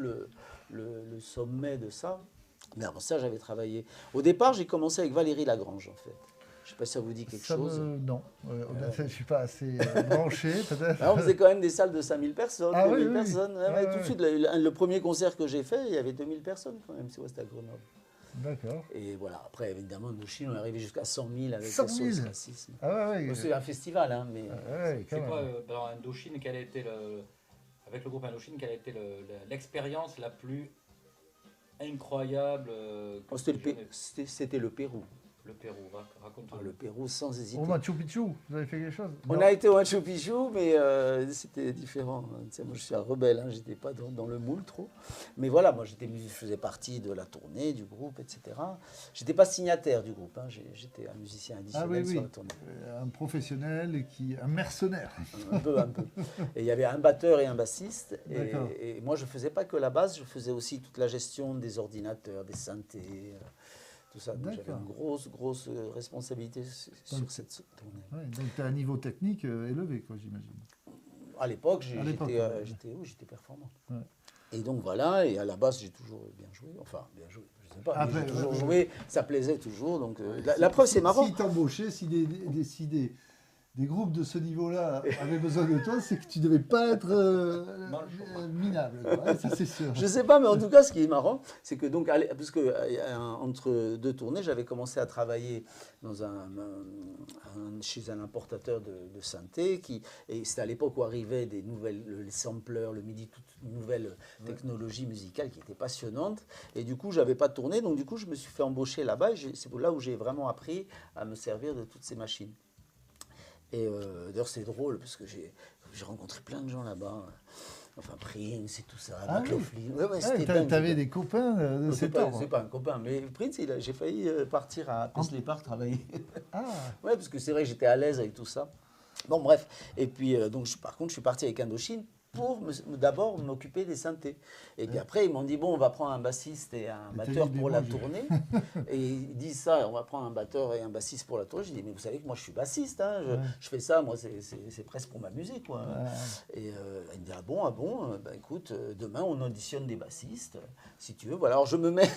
le sommet de ça. Mais avant ça j'avais travaillé. Au départ j'ai commencé avec Valérie Lagrange en fait. Je ne sais pas si ça vous dit quelque chose. Non, je ne suis pas assez branché, peut-être. On faisait quand même des salles de 5000 personnes, 2000 personnes. Tout de suite, le premier concert que j'ai fait, il y avait 2000 personnes quand même, c'était à Grenoble. D'accord. Et voilà, après, évidemment, Indochine, on est arrivé jusqu'à 100 000 avec 100 000 le racisme. Ouais. C'est un festival, hein, mais... c'est quoi, dans Indochine, avec le groupe Indochine, quelle a été l'expérience la plus incroyable C'était le Pérou. Le Pérou, raconte-nous. Le Pérou, sans hésiter. Au Machu Picchu, vous avez fait quelque chose? On a été au Machu Picchu, mais c'était différent. Tu sais, moi, je suis un rebelle, hein, j'étais pas dans le moule trop. Mais voilà, moi, je faisais partie de la tournée, du groupe, etc. J'étais pas signataire du groupe, hein, j'étais un musicien additionnel sur la tournée. Un professionnel, un mercenaire. Un peu. Et il y avait un batteur et un bassiste. Et moi, je faisais pas que la basse, je faisais aussi toute la gestion des ordinateurs, des synthés. Tout ça. Donc j'avais une grosse responsabilité sur cette tournée. Ouais, donc tu as un niveau technique élevé, quoi, j'imagine. À l'époque, j'étais performant. Ouais. Et donc voilà, et à la base, j'ai toujours bien joué. Enfin, bien joué, je sais pas. J'ai toujours joué, ça plaisait toujours. Donc la preuve, c'est marrant. Si t'embauchais, si des groupes de ce niveau-là avaient besoin de toi, c'est que tu ne devais pas être minable. Ça, c'est sûr. Je ne sais pas, mais en tout cas, ce qui est marrant, c'est que donc, parce que entre deux tournées, j'avais commencé à travailler chez un importateur de synthé, et c'était à l'époque où arrivaient les sampleurs, le MIDI, toute une nouvelle technologie musicale qui était passionnante. Et du coup, je n'avais pas tourné, donc du coup, je me suis fait embaucher là-bas, et c'est là où j'ai vraiment appris à me servir de toutes ces machines. Et d'ailleurs, c'est drôle parce que j'ai rencontré plein de gens là-bas. Enfin, Prince et tout ça, Laughlin. T'avais des copains de ces temps. C'est pas un copain, mais Prince, j'ai failli partir à Paisley Park travailler. Ouais, parce que c'est vrai que j'étais à l'aise avec tout ça. Bon, bref. Et puis, par contre, je suis parti avec Indochine pour d'abord m'occuper des synthés. Et puis après, ils m'ont dit, bon, on va prendre un bassiste et un batteur pour la tournée. Et ils disent ça, on va prendre un batteur et un bassiste pour la tournée. Je dis, mais vous savez que moi, je suis bassiste, hein, je fais ça, moi, c'est presque pour m'amuser, quoi. Et il me dit, ah bon, ben écoute, demain, on auditionne des bassistes, si tu veux. Voilà, alors je me mets,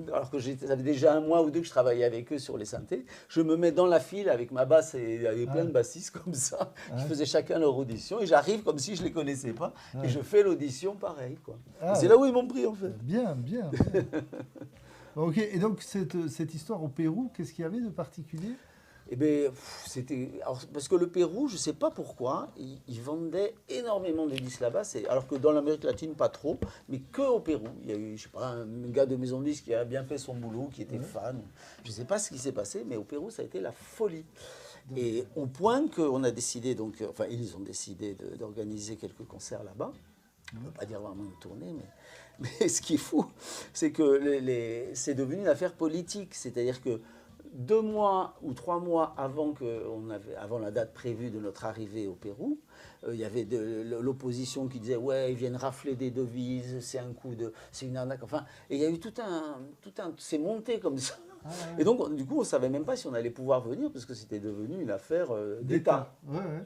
alors que ça fait déjà 1 mois ou 2 que je travaillais avec eux sur les synthés, je me mets dans la file avec ma basse et avec plein de bassistes comme ça, qui faisaient chacun leur audition, et j'arrive comme si je les connaissais pas. Et je fais l'audition pareil, quoi. C'est là où ils m'ont pris, en fait. Bien. Ok, et donc cette histoire au Pérou, qu'est-ce qu'il y avait de particulier? Eh bien, parce que le Pérou, je ne sais pas pourquoi, ils vendaient énormément de disques là-bas, alors que dans l'Amérique latine, pas trop, mais qu'au Pérou. Il y a eu, je sais pas, un gars de maison de disques qui a bien fait son boulot, qui était fan. Je ne sais pas ce qui s'est passé, mais au Pérou, ça a été la folie. Et au point qu'on a décidé, ils ont décidé d'organiser quelques concerts là-bas. On ne peut pas dire vraiment une tournée, mais ce qui est fou, c'est que c'est devenu une affaire politique. C'est-à-dire que 2 mois ou 3 mois avant la date prévue de notre arrivée au Pérou, il y avait l'opposition qui disait ouais, ils viennent rafler des devises, c'est une arnaque. Enfin, et il y a eu c'est monté comme ça. Ah, ouais. Et donc, du coup, on ne savait même pas si on allait pouvoir venir parce que c'était devenu une affaire d'État. Ouais, ouais.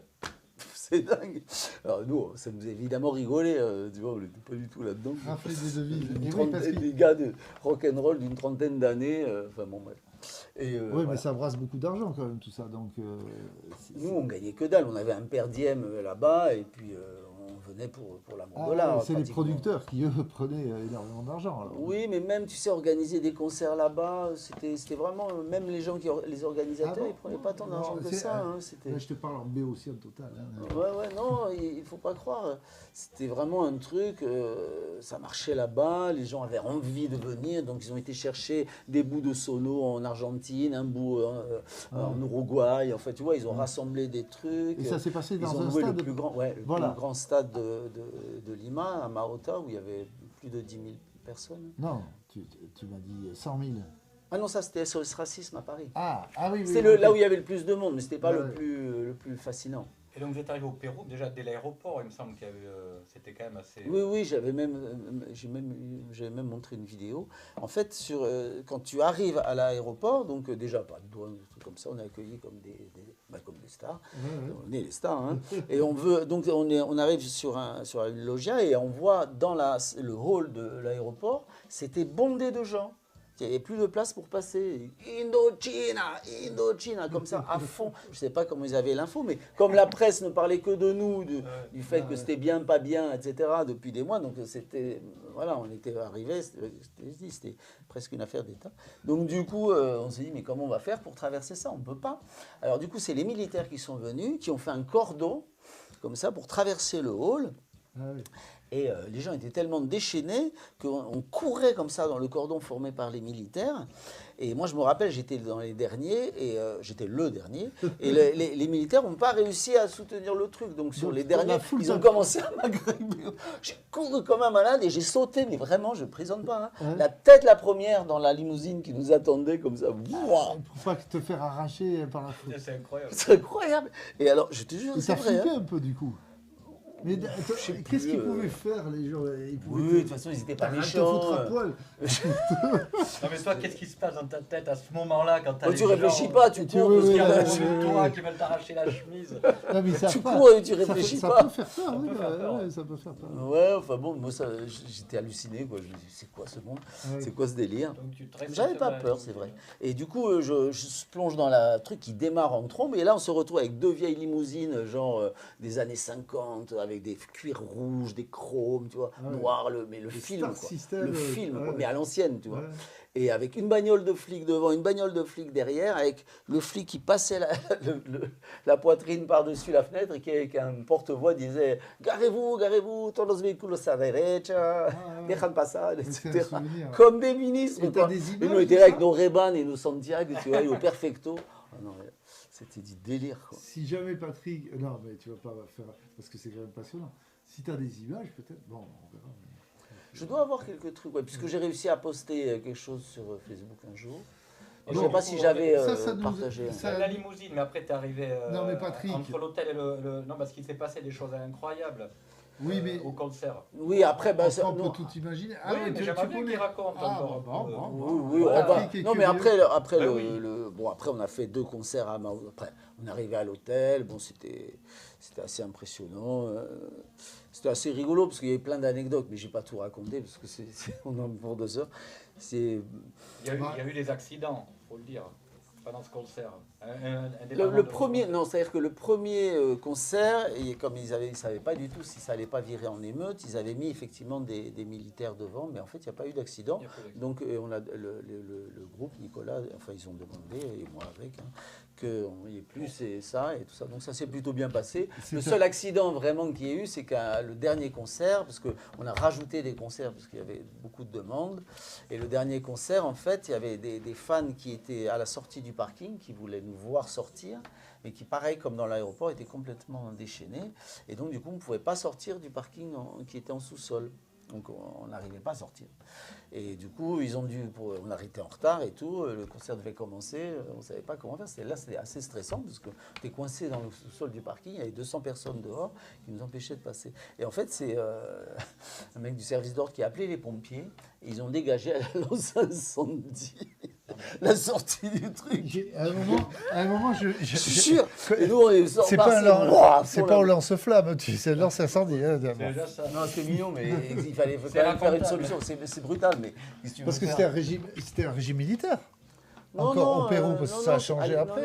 C'est dingue. Alors nous, ça nous a évidemment rigolé, tu vois, on n'était pas du tout là-dedans. Rafler des devises. Une Et oui, trentaine, parce que- des gars de rock'n'roll d'une trentaine d'années, enfin bon bref. Et, Oui, voilà. mais ça brasse beaucoup d'argent quand même tout ça. Donc, Nous, on gagnait que dalle, on avait un per diem là-bas et puis on venait pour l'amour de l'art. c'est les pratiquement. producteurs qui, eux, prenaient énormément d'argent. alors. Oui, mais même, tu sais, organiser des concerts là-bas, c'était vraiment, même les gens les organisateurs, Ah bon ils prenaient pas tant Non, d'argent que c'est- ça. Hein, c'était... Là, je te parle en béotien total. Hein. Ouais, non, il faut pas croire. C'était vraiment un truc, ça marchait là-bas, les gens avaient envie de venir, donc ils ont été chercher des bouts de sono en Argentine, un bout en Uruguay, en fait, tu vois, ils ont rassemblé des trucs. Et ça s'est passé Ils dans ont un loué stade. le plus grand, Voilà. le plus grand stade de Lima, à Marota, où il y avait plus de 10 000 personnes. Non, tu m'as dit 100 000. Ah non, ça c'était SOS Racisme à Paris. Ah oui, oui. C'était ok. là où il y avait le plus de monde, mais c'était pas Ouais. le plus fascinant. Et donc vous êtes arrivé au Pérou, déjà dès l'aéroport, il me semble qu'il y avait, c'était quand même assez... Oui, j'avais même montré une vidéo. En fait, quand tu arrives à l'aéroport, donc déjà, pas de douane, des trucs comme ça, on est accueillis comme comme des stars. Ouais, ouais. On est les stars, hein. Et on arrive sur une loggia et on voit dans le hall de l'aéroport, c'était bondé de gens. Il n'y avait plus de place pour passer. Indochina, comme ça, à fond. Je ne sais pas comment ils avaient l'info, mais comme la presse ne parlait que de nous, du fait que c'était bien, pas bien, etc., depuis des mois, donc c'était, voilà, on était arrivés, c'était presque une affaire d'État. Donc du coup, on s'est dit, mais comment on va faire pour traverser ça? On ne peut pas. Alors du coup, c'est les militaires qui sont venus, qui ont fait un cordon, comme ça, pour traverser le hall. Ah oui. Et les gens étaient tellement déchaînés qu'on courait comme ça dans le cordon formé par les militaires. Et moi, je me rappelle, j'étais dans les derniers, et j'étais le dernier. Et les militaires n'ont pas réussi à soutenir le truc. Donc sur Donc, les la derniers, foule ils ont t'a- commencé à m'agriper. J'ai couru comme un malade et j'ai sauté, mais vraiment, je ne prisonne pas. Hein. Ouais. La tête la première dans la limousine qui nous attendait comme ça. Wouah, Pour pas te faire arracher par la foule. C'est incroyable. c'est incroyable. Et alors, je te jure, Et c'est t'as vrai. flippé Hein. un peu du coup. Mais sais plus, qu'est-ce qu'ils pouvaient faire les gens? Ils pouvaient Oui, de toute façon, ils n'étaient pas te méchants. foutre à poil. Non mais toi, qu'est-ce qui se passe dans ta tête à ce moment-là quand t'as Oh, les tu réfléchis gens, pas, tu cours. oui, parce oui, qu'il y a oui, la- oui, sur oui, toi oui. qui veulent t'arracher la chemise. Non, mais ça Tu pas- cours et tu ça peut- réfléchis ça pas. peut faire peur, oui, peut faire peur. ouais, ça peut faire peur. Ouais, enfin bon, moi ça, j'étais halluciné, quoi. Je me dis, c'est quoi ce monde? Ouais. C'est quoi ce délire? Donc, tu te J'avais pas respectes peur, c'est vrai. Et du coup, je plonge dans la truc qui démarre en trombe. Et là, on se retrouve avec 2 vieilles limousines, genre des années 50, avec des cuirs rouges, des chromes, tu vois, Ah ouais. noirs, mais le Les film, Star quoi. System, Le film, ouais. quoi, mais à l'ancienne, tu vois. Ouais. Et avec une bagnole de flic devant, une bagnole de flic derrière, avec le flic qui passait la poitrine par-dessus la fenêtre et qui, avec un porte-voix, disait « Garez-vous, todos los vehículos a derecha, ouais. dejan pasar, C'est un etc. » souvenir. Comme des ministres, Et t'as quoi. des Et images nous, on était de là avec ça nos Ray-Ban et nos Santiago, tu vois, et au perfecto. Ah non, mais c'était du délire, quoi. Si jamais Patrick. Non, mais tu vas pas faire. Parce que c'est quand même passionnant. Si tu as des images, peut-être. Bon, on verra. mais- Je dois avoir quelques trucs, ouais, puisque j'ai réussi à poster quelque chose sur Facebook un jour. Je ne Bon, sais pas si j'avais ça nous- partagé. ça- La limousine, mais après t'es arrivé Non, mais Patrick. entre l'hôtel et le... Non, parce qu'il s'est passé des choses incroyables Oui, mais. au concert. Oui, après, bah, Enfin, ça, on non. peut tout imaginer. oui, mais j'aimerais bien qu'il raconte Ah, encore. bon, un peu. bon. Oui, Voilà. on va- Patrick est non, mais curieux. après, Ben oui. bon, après, on a fait 2 concerts à Mao. Après, on est arrivé à l'hôtel. Bon, c'était assez impressionnant. C'était assez rigolo parce qu'il y avait plein d'anecdotes, mais j'ai pas tout raconté parce que on en a pour 2 heures. C'est Il y a eu des accidents, faut le dire, pendant ce concert. le premier. Non, c'est-à-dire que le premier concert, et comme ils savaient pas du tout si ça allait pas virer en émeute, ils avaient mis effectivement des militaires devant, mais en fait, il n'y a pas eu d'accident. Donc, on a le groupe, Nicolas, enfin, ils ont demandé, et moi avec, hein, qu'il n'y ait plus ça et tout ça. Donc, ça s'est plutôt bien passé. C'est Le ça. seul accident vraiment qu'il y ait eu, c'est qu'à le dernier concert, parce qu'on a rajouté des concerts, parce qu'il y avait beaucoup de demandes, et le dernier concert, en fait, il y avait des fans qui étaient à la sortie du parking, qui voulaient nous voir sortir, mais qui, pareil, comme dans l'aéroport, étaient complètement déchaînés. Et donc, du coup, on ne pouvait pas sortir du parking qui était en sous-sol. Donc on n'arrivait pas à sortir. Et du coup, on arrêtait en retard et tout. Le concert devait commencer. On ne savait pas comment faire. C'était assez stressant parce que tu es coincé dans le sous-sol du parking. Il y avait 200 personnes dehors qui nous empêchaient de passer. Et en fait, c'est un mec du service d'ordre qui a appelé les pompiers. Et ils ont dégagé à la lance incendie la sortie du truc. À un moment, je suis sûr. Et nous, on est sortis. C'est pas au lance-flamme, c'est le lance-incendie. Hein, non, c'est mignon, mais il fallait quand même faire une solution. C'est brutal, mais parce que c'était un régime militaire. Encore au Pérou, parce que ça a changé après.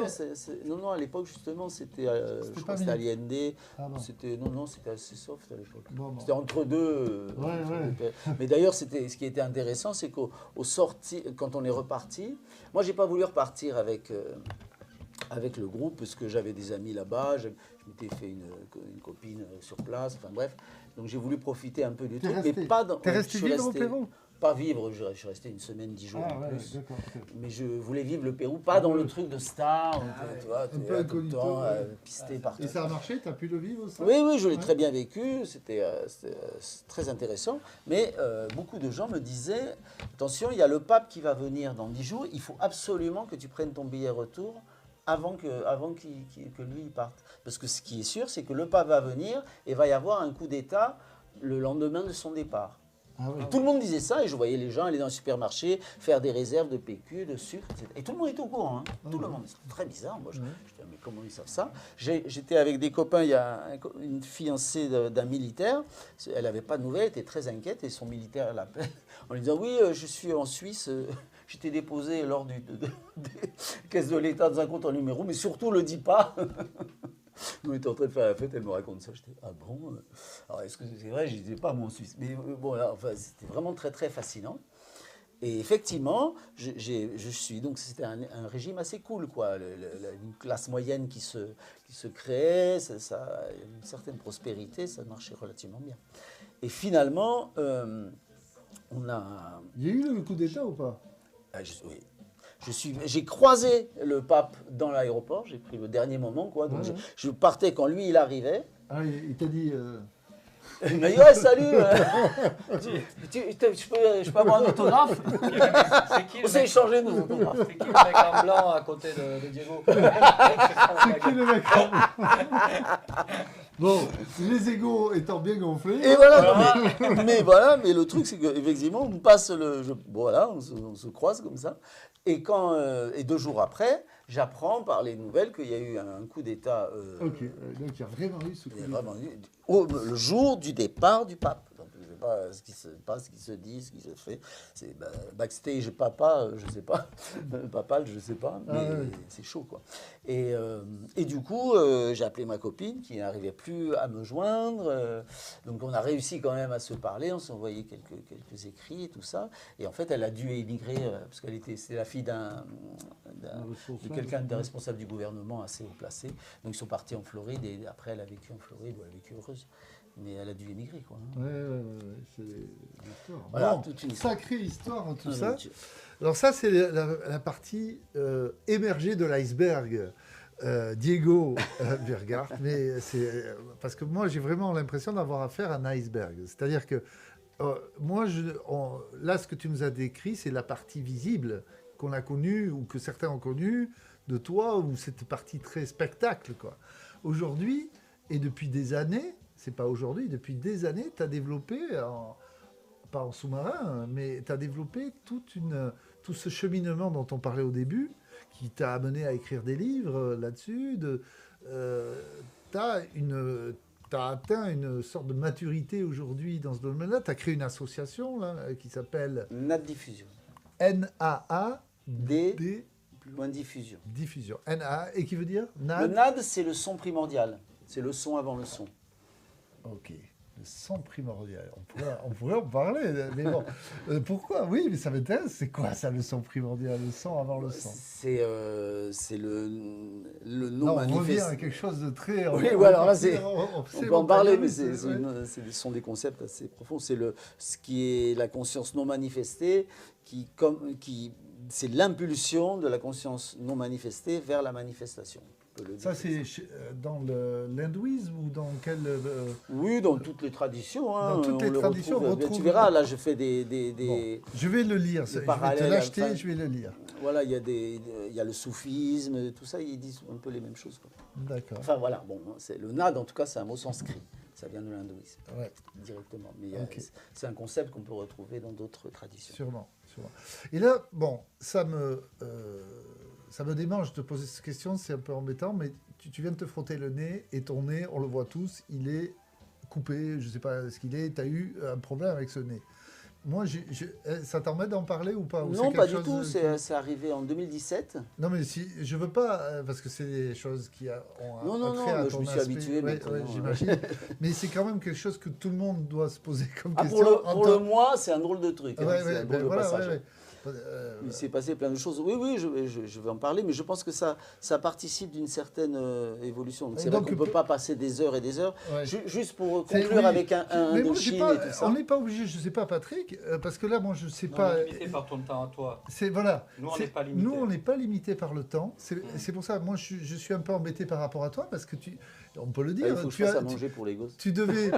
Non, à l'époque, justement, c'était je crois que c'était Allende. C'était assez soft à l'époque. C'était entre deux. Mais d'ailleurs, ce qui était intéressant, c'est qu'au sorti, quand on est reparti, moi, j'ai pas voulu repartir avec le groupe, parce que j'avais des amis là-bas, je m'étais fait une copine sur place, enfin bref. Donc j'ai voulu profiter un peu du truc, mais pas dans... T'es resté vivre au Pérou? Pas vivre, je suis resté une semaine, 10 jours en plus. Mais je voulais vivre le Pérou, pas dans le truc de star, tu vois, tu es tout le temps pisté partout. Et ça a marché? T'as pu le vivre ça? Oui, je l'ai très bien vécu, c'était très intéressant. Mais beaucoup de gens me disaient, attention, il y a le pape qui va venir dans 10 jours, il faut absolument que tu prennes ton billet retour avant que lui il parte. Parce que ce qui est sûr, c'est que le pape va venir et va y avoir un coup d'État le lendemain de son départ. Tout le monde disait ça et je voyais les gens aller dans le supermarché, faire des réserves de PQ, de sucre, etc. Et tout le monde était au courant. Hein. Tout le monde. C'est très bizarre. Moi, je disais, mais comment ils savent ça? J'étais avec des copains, il y a une fiancée d'un militaire. Elle n'avait pas de nouvelles, elle était très inquiète et son militaire l'appelle en lui disant, oui, je suis en Suisse. J'étais déposé lors des caisses de l'État dans un compte en numéro, mais surtout, le dis pas. Nous, on était en train de faire la fête, elle me raconte ça. J'étais, ah bon? Alors, est-ce que c'est vrai? Je ne disais pas, moi, en Suisse. Mais bon, là, enfin, c'était vraiment très, très fascinant. Et effectivement, donc c'était un régime assez cool, quoi. Une classe moyenne qui se créait, ça, une certaine prospérité, ça marchait relativement bien. Et finalement, on a... Il y a eu le coup d'État ou pas? Oui. J'ai croisé le pape dans l'aéroport, j'ai pris le dernier moment, quoi. Donc je partais quand lui, il arrivait. Ah, il t'a dit... Il m'a dit, ouais, salut, je peux avoir un autographe? On s'est échangé nos autographes. C'est qui le mec en blanc à côté de Diego? C'est qui le mec en blanc? Bon, les égos étant bien gonflés. Et voilà, mais le truc, c'est qu'effectivement, on passe on se croise comme ça. Et 2 jours après, j'apprends par les nouvelles qu'il y a eu un coup d'État. Ok, donc il y a vraiment eu ce coup d'État. Le jour du départ du pape. Donc, je ne sais pas ce qui se passe, ce qui se dit, ce qui se fait. C'est backstage papa, je ne sais pas. Papal, je ne sais pas, mais c'est chaud, quoi. Et du coup, j'ai appelé ma copine qui n'arrivait plus à me joindre. Donc on a réussi quand même à se parler, on s'est envoyé quelques écrits et tout ça. Et en fait, elle a dû émigrer, parce c'est la fille de quelqu'un de responsable du gouvernement assez haut placé. Donc ils sont partis en Floride et après elle a vécu en Floride, où elle a vécu heureuse. Mais elle a dû émigrer, quoi. C'est l'histoire. Voilà, bon, toute une histoire. Sacrée histoire, tout ça. Alors ça, c'est la partie émergée de l'iceberg. Diego Burghardt, mais c'est parce que moi j'ai vraiment l'impression d'avoir affaire à un iceberg. C'est-à-dire que là, ce que tu nous as décrit, c'est la partie visible qu'on a connue ou que certains ont connue de toi, ou cette partie très spectacle, quoi. Aujourd'hui, et depuis des années, c'est pas aujourd'hui, depuis des années, tu as développé, pas en sous-marin, mais tu as développé tout ce cheminement dont on parlait au début, qui t'a amené à écrire des livres là-dessus. Tu as atteint une sorte de maturité aujourd'hui dans ce domaine-là. Tu as créé une association là, qui s'appelle... NAD Diffusion. N-A-A-D... Plus loin Diffusion. Diffusion. N-A-A, et qui veut dire NAD? Le NAD, c'est le son primordial. C'est le son avant le son. Ok. Le son primordial. On pourrait en parler, mais bon. Pourquoi? Oui, mais ça m'intéresse. C'est quoi ça, le son primordial? Le son avant le son? C'est le nom non, manifeste. On revient à quelque chose de très... Oui, voilà, là, on peut en parler, mais ce sont des concepts assez profonds. C'est ce qui est la conscience non manifestée, c'est l'impulsion de la conscience non manifestée vers la manifestation. peut le dire. Ça, c'est dans l'hindouisme ou dans quel... Oui, dans toutes les traditions. Hein, Dans toutes les traditions, on retrouve... Tu verras, là, je fais Bon, je vais le lire, je vais te parallèles, l'acheter, enfin, je vais le lire. Voilà, il y a le soufisme, tout ça, ils disent un peu les mêmes choses, quoi. D'accord. Enfin, voilà, bon, le nad, en tout cas, c'est un mot sanskrit. Ça vient de l'hindouisme, Ouais. directement. Mais Ok. c'est un concept qu'on peut retrouver dans d'autres traditions. Sûrement, sûrement. Et là, bon, ça me démange de te poser cette question, c'est un peu embêtant, mais tu viens de te frotter le nez, et ton nez, on le voit tous, il est coupé, je ne sais pas ce qu'il est, tu as eu un problème avec ce nez. Moi, ça t'embête d'en parler ou pas? Ou Non, c'est pas quelque du tout, chose c'est arrivé en 2017. Non, mais si, je veux pas, parce que c'est des choses qui ont Non, non, trait à non, ton je me suis aspect. habitué Ouais, maintenant, ouais, j'imagine. Mais c'est quand même quelque chose que tout le monde doit se poser comme Ah, question. pour le mois, c'est un drôle de truc. Hein, Ouais, c'est ouais, un drôle ben de voilà, passage. ouais, ouais. Il s'est passé plein de choses. Oui, oui, je vais en parler, mais je pense que ça participe d'une certaine évolution. Donc, c'est vrai donc, qu'on ne peut pas passer des heures et des heures. Ouais. Juste pour C'est- conclure oui. avec un Mais moi, Indochine pas, et tout ça. on n'est pas obligé, je sais pas, Patrick, parce que là, moi, je sais Non, pas. on est limité par ton temps à toi. C'est voilà. Nous, on C'est- n'est pas limité. Nous, on n'est pas limité par le temps. C'est pour ça, moi, je suis un peu embêté par rapport à toi, parce que on peut le dire. Il faut que je fasse à manger pour les gosses. Tu devais,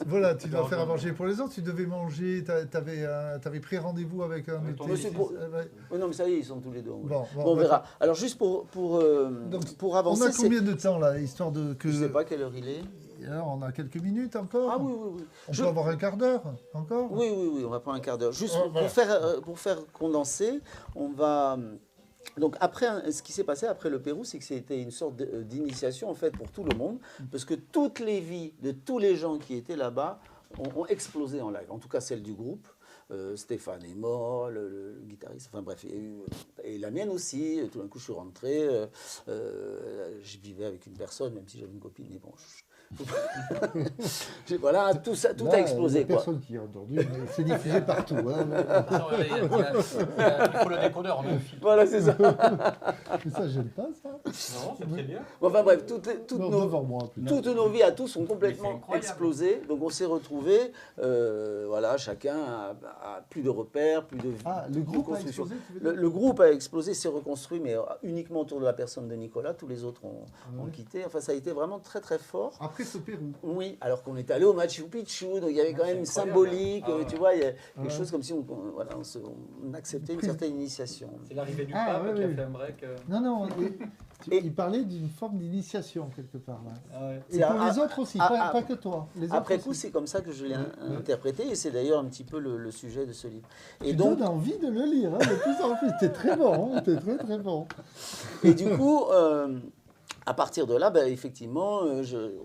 voilà, tu dois Non, faire à non. manger pour les autres. Tu devais manger. T'avais pris rendez-vous avec un Avec de ton tes monsieur fils, pour- ouais. Oui, non, mais ça y est, ils sont tous les deux. en Bon, Bon, on verra. Alors, juste pour On avancer, a combien de temps là, histoire de que. je ne sais pas quelle heure il est. Alors, on a quelques minutes encore. Ah oui, oui, oui. On Je- peut avoir un quart d'heure encore. Oui, oui, oui, on va prendre un quart d'heure. Juste Oh, voilà. pour faire condenser, on va... Donc après, ce qui s'est passé après le Pérou, c'est que c'était une sorte d'initiation en fait pour tout le monde, parce que toutes les vies de tous les gens qui étaient là-bas ont explosé en live, en tout cas celle du groupe. Stéphane est mort, le guitariste, enfin bref, il y a eu, et la mienne aussi. Tout d'un coup, je suis rentré, je vivais avec une personne, même si j'avais une copine, mais bon, voilà, tout ça, tout Là, a explosé, la quoi. personne qui a entendu, mais c'est diffusé partout. Hein. Il faut le décodeur, on a un fil. Voilà, c'est ça. Mais ça, j'aime pas ça. Non, c'est très bien. Bon, enfin bref, Non, devant moi, plutôt. toutes nos vies à tous ont Mais c'est complètement incroyable. explosé. Donc on s'est retrouvés, voilà, chacun a plus de repères, plus de Ah, le de groupe a construction. explosé, tu veux dire Le groupe a explosé, s'est reconstruit, mais uniquement autour de la personne de Nicolas. Tous les autres ont Ouais. quitté. Enfin, ça a été vraiment très très fort. Après ce Pérou. Oui, alors qu'on est allé au Machu Picchu, donc il y avait quand même une c'est incroyable. symbolique, Ah ouais. tu vois, il y a quelque Ouais. chose comme si voilà, on acceptait une certaine initiation. C'est l'arrivée du Ah, pape ouais, qui a ouais. fait un break. Non, non, Et- il parlait d'une forme d'initiation quelque part. Là. Ah ouais. Et C'est pour à- les autres aussi, à- pas, à- pas que toi. Les autres Après aussi. coup, c'est comme ça que je l'ai Ouais. interprété, et c'est d'ailleurs un petit peu le sujet de ce livre. Et Tu donc, donnes envie de le lire, hein, de plus en plus. T'es très bon, hein, t'es très très bon. et du coup, à partir de là, ben, effectivement,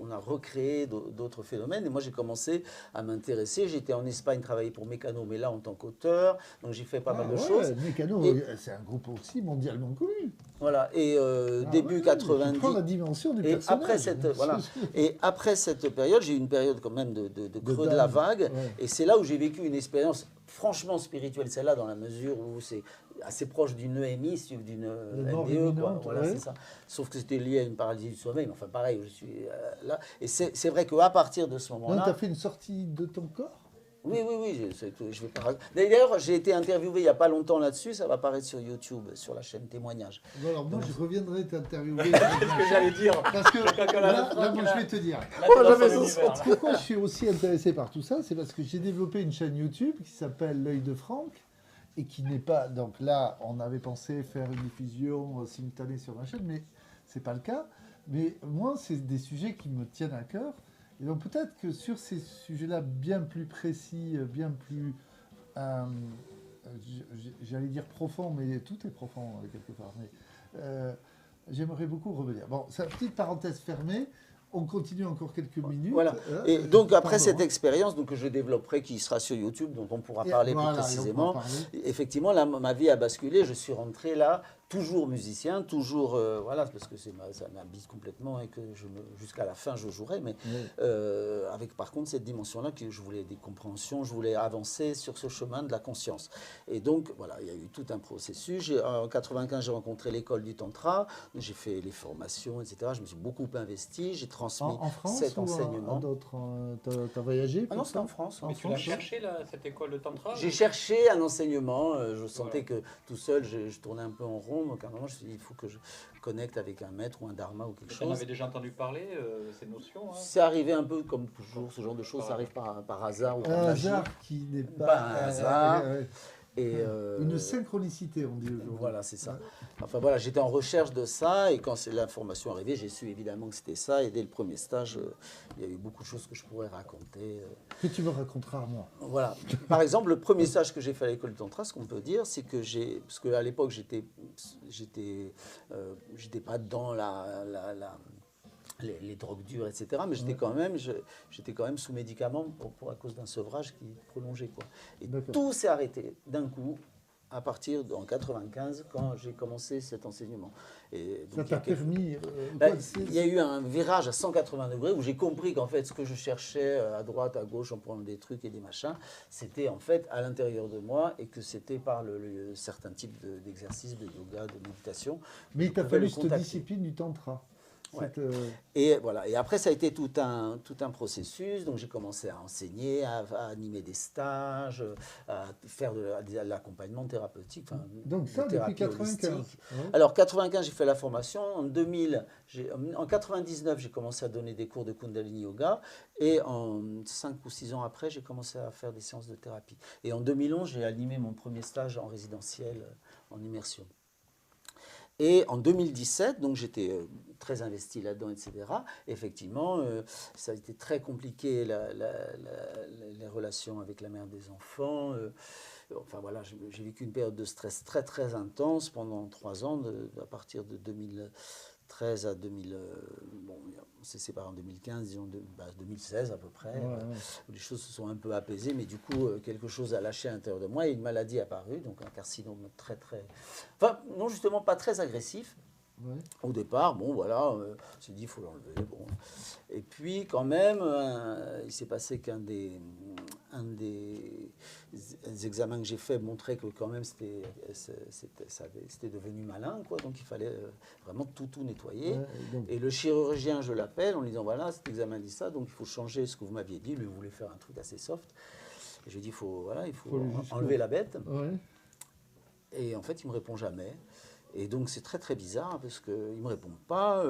on a recréé d'autres phénomènes. Et moi, j'ai commencé à m'intéresser. J'étais en Espagne travailler pour Mécano, mais là en tant qu'auteur. Donc, j'ai fait pas mal de choses. Mécano, Et- c'est un groupe aussi mondialement connu. Voilà. Et Ah début ouais, 90. Tu prends la dimension du Et personnage. après cette, voilà. Et après cette période, j'ai eu une période quand même de creux de la dingue, vague. ouais. Et c'est là où j'ai vécu une expérience franchement spirituelle, celle-là, dans la mesure où c'est assez proche d'une EMI, d'une mort MDE, quoi. imminente, Voilà, ouais. c'est ça. Sauf que c'était lié à une paralysie du sommeil. Mais enfin, pareil, je suis là. Et c'est vrai qu'à partir de ce Donc, moment-là... tu as fait une sortie de ton corps. Oui, oui, oui, je vais pas... D'ailleurs, j'ai été interviewé il n'y a pas longtemps là-dessus, ça va apparaître sur YouTube, sur la chaîne Témoignage. Bon, alors, moi, je reviendrai t'interviewer. C'est ce que j'allais dire. Parce que Chacun là, a la moi, je vais te dire. Là, Oh, t'es dans j'avais son son univers, là. Pourquoi je suis aussi intéressé par tout ça? C'est parce que j'ai développé une chaîne YouTube qui s'appelle L'œil de Franck et qui n'est pas. Donc là, on avait pensé faire une diffusion simultanée sur ma chaîne, mais c'est pas le cas. Mais moi, c'est des sujets qui me tiennent à cœur. Et donc peut-être que sur ces sujets-là bien plus précis, bien plus, j'allais dire profond, mais tout est profond quelque part. Mais j'aimerais beaucoup revenir. Bon, c'est une petite parenthèse fermée. On continue encore quelques minutes. Voilà. Hein, Et donc, après pardon, cette hein. expérience donc, que je développerai, qui sera sur YouTube, dont on pourra Et parler voilà, plus et on précisément, pourra parler. effectivement, là, ma vie a basculé. Je suis rentré là, toujours musicien, toujours, voilà, parce que ça m'habite complètement et que jusqu'à la fin, je jouerai, mais Oui. avec par contre cette dimension-là que je voulais des compréhensions, je voulais avancer sur ce chemin de la conscience. Et donc, voilà, il y a eu tout un processus. En 95, j'ai rencontré l'école du Tantra, j'ai fait les formations, etc. Je me suis beaucoup investi, j'ai transmis En France cet ou enseignement. à d'autres t'as voyagé Ah non, pour c'était ça en France. En Mais tu l'as France, cherché, là, cette école de tantra J'ai cherché un enseignement, je sentais Voilà. que tout seul, je tournais un peu en rond. fond. Donc à un moment, je me suis dit, il faut que je connecte avec un maître ou un dharma ou quelque Tu en chose. avais déjà entendu parler, ces notions, hein? C'est arrivé un peu comme toujours, ce genre de choses, ça arrive par hasard ou par Un magie. hasard qui n'est pas Pas un hasard. ouais. Et, Une synchronicité, on dit aujourd'hui. voilà, c'est ça. Enfin voilà, j'étais en recherche de ça et quand l'information est arrivée, j'ai su évidemment que c'était ça. Et dès le premier stage, il y a eu beaucoup de choses que je pourrais raconter. Que tu me raconteras à moi. Voilà. Par exemple, le premier stage que j'ai fait à l'école de Tantra, ce qu'on peut dire, c'est que parce qu'à l'époque, j'étais pas dans les drogues dures, etc. Mais j'étais quand même sous médicaments à cause d'un sevrage qui prolongeait, quoi. Et D'accord. tout s'est arrêté d'un coup à partir en 95 quand j'ai commencé cet enseignement. Et Ça donc, t'a permis. il y a eu un virage à 180 degrés où j'ai compris qu'en fait ce que je cherchais à droite, à gauche en prenant des trucs et des machins, c'était en fait à l'intérieur de moi et que c'était par certains types d'exercices, de yoga, de méditation. Mais il t'a je pouvais fallu le cette contacter. discipline du tantra. Ouais. Cette, Et voilà. Et après, ça a été tout un processus. Donc, j'ai commencé à enseigner, à animer des stages, à faire de l'accompagnement thérapeutique. Enfin, donc ça, de depuis thérapie 95. holistique. Ouais. Alors, 95, j'ai fait la formation. En 2000, en 99, j'ai commencé à donner des cours de Kundalini Yoga. Et en 5 ou 6 ans après, j'ai commencé à faire des séances de thérapie. Et en 2011, j'ai animé mon premier stage en résidentiel, en immersion. Et en 2017, donc j'étais très investi là-dedans, etc. Effectivement, ça a été très compliqué, les relations avec la mère des enfants. Enfin voilà, j'ai vécu une période de stress très très intense pendant 3 ans, à partir de 2013 à 2000. Bon, on s'est séparés en 2015, disons 2016 à peu près. Où les choses se sont un peu apaisées, mais du coup, quelque chose a lâché à l'intérieur de moi et une maladie est apparue, donc un carcinome très très. Enfin, non, justement, pas très agressif. Ouais. Au départ, bon voilà, on s'est dit il faut l'enlever. Bon. Et puis quand même, il s'est passé qu'un des examens que j'ai fait montrait que quand même c'était devenu malin, quoi. Donc il fallait vraiment tout nettoyer. Ouais, donc, Et le chirurgien, je l'appelle en lui disant voilà, cet examen dit ça, donc il faut changer ce que vous m'aviez dit. Lui voulait faire un truc assez soft. Et je lui ai dit il faut aller jusqu'au- enlever la bête. ouais. Et en fait, il me répond jamais. Et donc c'est très très bizarre parce qu'il ne me répond pas,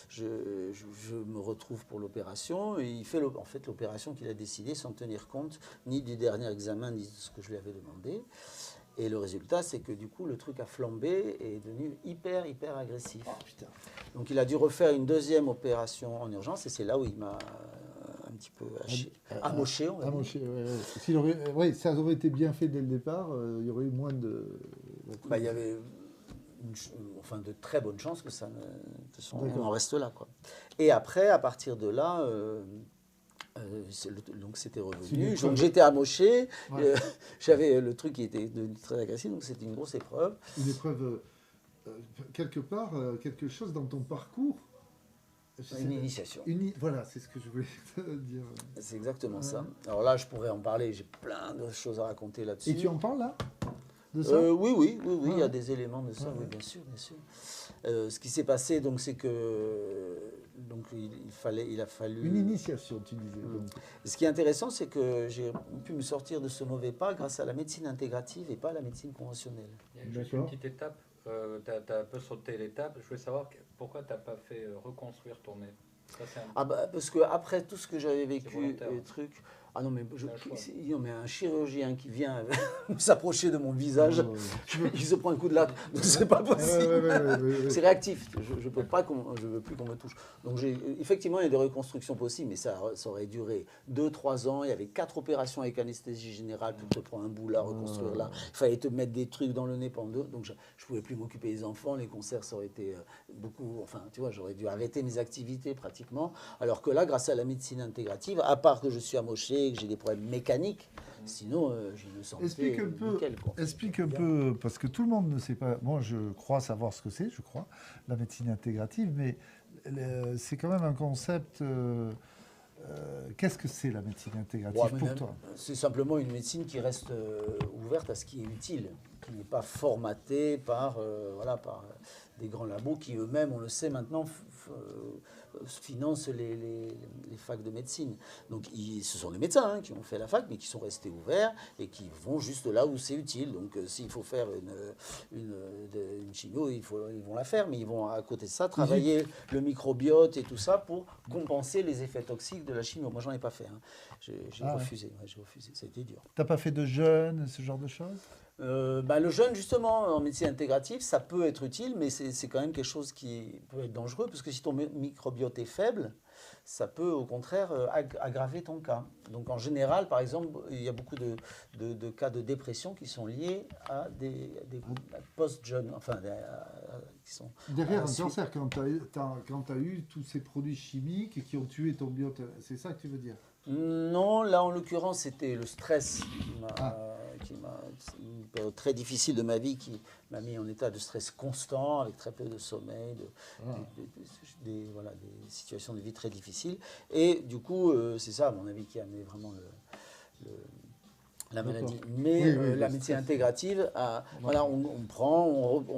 je me retrouve pour l'opération, et il fait en fait l'opération qu'il a décidé sans tenir compte ni du dernier examen ni de ce que je lui avais demandé. Et le résultat, c'est que du coup le truc a flambé et est devenu hyper agressif. Oh, putain. Donc il a dû refaire une deuxième opération en urgence et c'est là où il m'a un petit peu amoché. On va dire. Amoché, ouais. Ouais, ça aurait été bien fait dès le départ, il y aurait eu moins de... Bah, il y avait de très bonnes chances que ça on en reste là, quoi. Et après, à partir de là, donc c'était revenu. Donc j'étais amoché, Ouais. j'avais le truc qui était devenu très agressif, donc c'était une grosse épreuve. Une épreuve, quelque part, quelque chose dans ton parcours. Une initiation. Voilà, c'est ce que je voulais te dire. C'est exactement ça. Alors là, je pourrais en parler, j'ai plein de choses à raconter là-dessus. Et tu en parles là de ça Oui, il y a Ouais. des éléments de ça, Ouais. oui, bien sûr. Ce qui s'est passé, donc, c'est que donc, il a fallu... Une initiation, tu disais. Donc. Ce qui est intéressant, c'est que j'ai pu me sortir de ce mauvais pas grâce à la médecine intégrative et pas à la médecine conventionnelle. Il y a juste une petite étape. Tu as un peu sauté l'étape. Je voulais savoir pourquoi tu n'as pas fait reconstruire ton nez. Ça, c'est un... Parce que après tout ce que j'avais vécu, volontaire. les trucs... Ah non, mais, C'est un choix. non, mais un chirurgien qui vient s'approcher de mon visage, il se prend un coup de latte. Donc c'est pas possible. Ouais. C'est réactif. Je peux pas je veux plus qu'on me touche. Donc effectivement, il y a des reconstructions possibles, mais ça aurait duré 2-3 ans. Il y avait 4 opérations avec anesthésie générale pour te prendre un bout là, reconstruire là. Il fallait te mettre des trucs dans le nez pendant 2. Donc je pouvais plus m'occuper des enfants. Les concerts, ça aurait été beaucoup. Enfin, tu vois, j'aurais dû arrêter mes activités pratiquement. Alors que là, grâce à la médecine intégrative, à part que je suis amoché, que j'ai des problèmes mécaniques, sinon je me sens Explique un peu, nickel, quoi. explique un peu, parce que tout le monde ne sait pas. Moi, je crois savoir ce que c'est, je crois, la médecine intégrative, mais c'est quand même un concept. Qu'est-ce que c'est la médecine intégrative Ouais, pour toi? C'est simplement une médecine qui reste ouverte à ce qui est utile, qui n'est pas formatée par des grands labos qui eux-mêmes, on le sait maintenant, financent les facs de médecine. Donc ce sont les médecins hein, qui ont fait la fac, mais qui sont restés ouverts et qui vont juste là où c'est utile. Donc s'il faut faire une chimio, ils vont la faire, mais ils vont à côté de ça travailler le microbiote et tout ça pour compenser les effets toxiques de la chimio. Moi, j'en ai pas fait. Hein. J'ai refusé. Ouais, j'ai refusé. Ça a été dur. T'as pas fait de jeûne, ce genre de choses? Le jeûne, justement, en médecine intégrative, ça peut être utile, mais c'est quand même quelque chose qui peut être dangereux, parce que si ton microbiote est faible, ça peut au contraire aggraver ton cas. Donc en général, par exemple, il y a beaucoup de cas de dépression qui sont liés à des post-jeûne, enfin, qui sont... Derrière un cancer, quand tu as eu tous ces produits chimiques qui ont tué ton biote, c'est ça que tu veux dire? Non, là en l'occurrence c'était le stress une période très difficile de ma vie qui m'a mis en état de stress constant avec très peu de sommeil, des situations de vie très difficiles. Et du coup, c'est ça à mon avis qui a amené vraiment la maladie. Mais la médecine intégrative, voilà, on